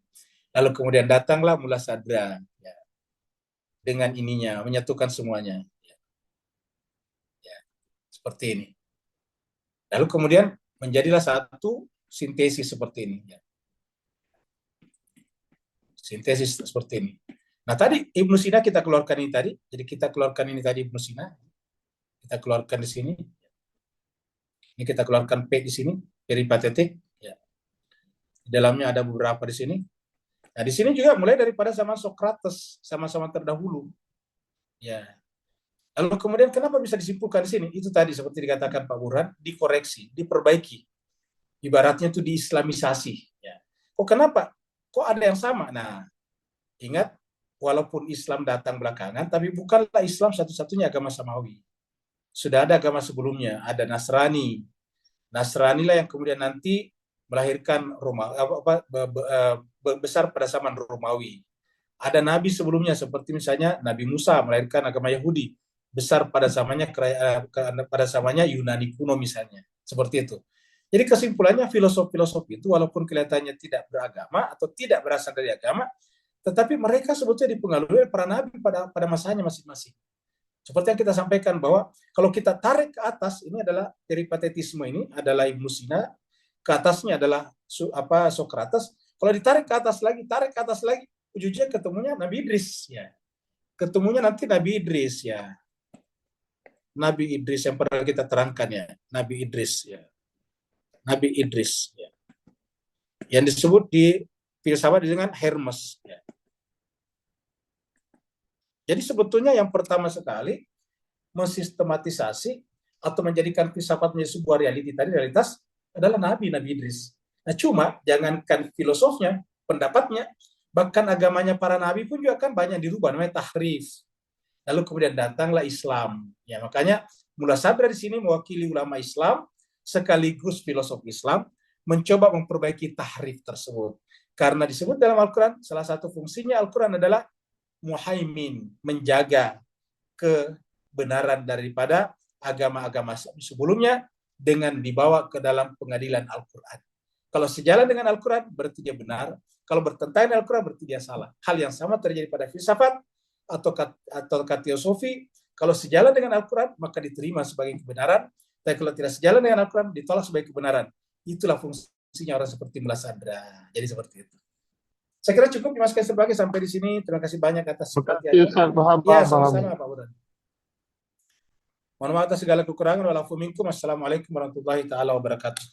Lalu kemudian datanglah Mullah Sadra ya, dengan ininya menyatukan semuanya. Ya, seperti ini. Lalu kemudian menjadilah satu sintesis seperti ini. Ya. Sintesis seperti ini. Nah tadi Ibnu Sina kita keluarkan ini tadi. Jadi kita keluarkan ini tadi Ibnu Sina. Kita keluarkan di sini. Ini kita keluarkan P di sini, peripatetik. Ya. Di dalamnya ada beberapa di sini. Nah, di sini juga mulai daripada zaman Sokrates, sama-sama terdahulu. Ya. Lalu kemudian kenapa bisa disimpulkan di sini? Itu tadi seperti dikatakan Pak Burhan, dikoreksi, diperbaiki. Ibaratnya itu diislamisasi. Ya. Kok kenapa? Kok ada yang sama? Nah, ingat, walaupun Islam datang belakangan, tapi bukanlah Islam satu-satunya agama samawi. Sudah ada agama sebelumnya, ada Nasrani. Nasrani lah yang kemudian nanti melahirkan besar pada zaman Romawi. Ada nabi sebelumnya seperti misalnya Nabi Musa melahirkan agama Yahudi, besar pada zamannya Yunani kuno misalnya, seperti itu. Jadi kesimpulannya filosofi-filosofi itu walaupun kelihatannya tidak beragama atau tidak berasal dari agama, tetapi mereka sebetulnya dipengaruhi oleh para nabi pada masanya masing-masing. Seperti yang kita sampaikan bahwa kalau kita tarik ke atas, ini adalah peripatetisme, ini adalah Ibnu Sina, ke atasnya adalah Sokrates. Kalau ditarik ke atas lagi, tarik ke atas lagi, ujungnya ketemunya Nabi Idris ya. Ketemunya nanti Nabi Idris ya. Nabi Idris yang pernah kita terangkan ya, Nabi Idris ya. Nabi Idris ya. Yang disebut di filsafat dengan Hermes ya. Jadi sebetulnya yang pertama sekali mensistematisasi atau menjadikan filsafat menjadi sebuah realitas adalah Nabi Idris. Nah cuma jangankan filosofnya, pendapatnya, bahkan agamanya para nabi pun juga kan banyak dirubah, namanya tahrif. Lalu kemudian datanglah Islam. Ya makanya Mullah Sadra di sini mewakili ulama Islam sekaligus filosof Islam mencoba memperbaiki tahrif tersebut. Karena disebut dalam Al-Quran, salah satu fungsinya Al-Quran adalah muhaimin, menjaga kebenaran daripada agama-agama sebelumnya dengan dibawa ke dalam pengadilan Al-Quran. Kalau sejalan dengan Al-Quran berarti dia benar, kalau bertentangan dengan Al-Quran berarti dia salah. Hal yang sama terjadi pada filsafat atau teosofi. Kalau sejalan dengan Al-Quran maka diterima sebagai kebenaran, tapi kalau tidak sejalan dengan Al-Quran ditolak sebagai kebenaran. Itulah fungsinya orang seperti Mullah Sadra. Jadi seperti itu. Saya kira cukup Mas Kaiser sebagai sampai di sini. Terima kasih banyak atas perhatiannya. Ya, sama-sama Pak Burhan. Mohon maaf atas segala kekurangan. Assalamualaikum warahmatullahi taala wabarakatuh.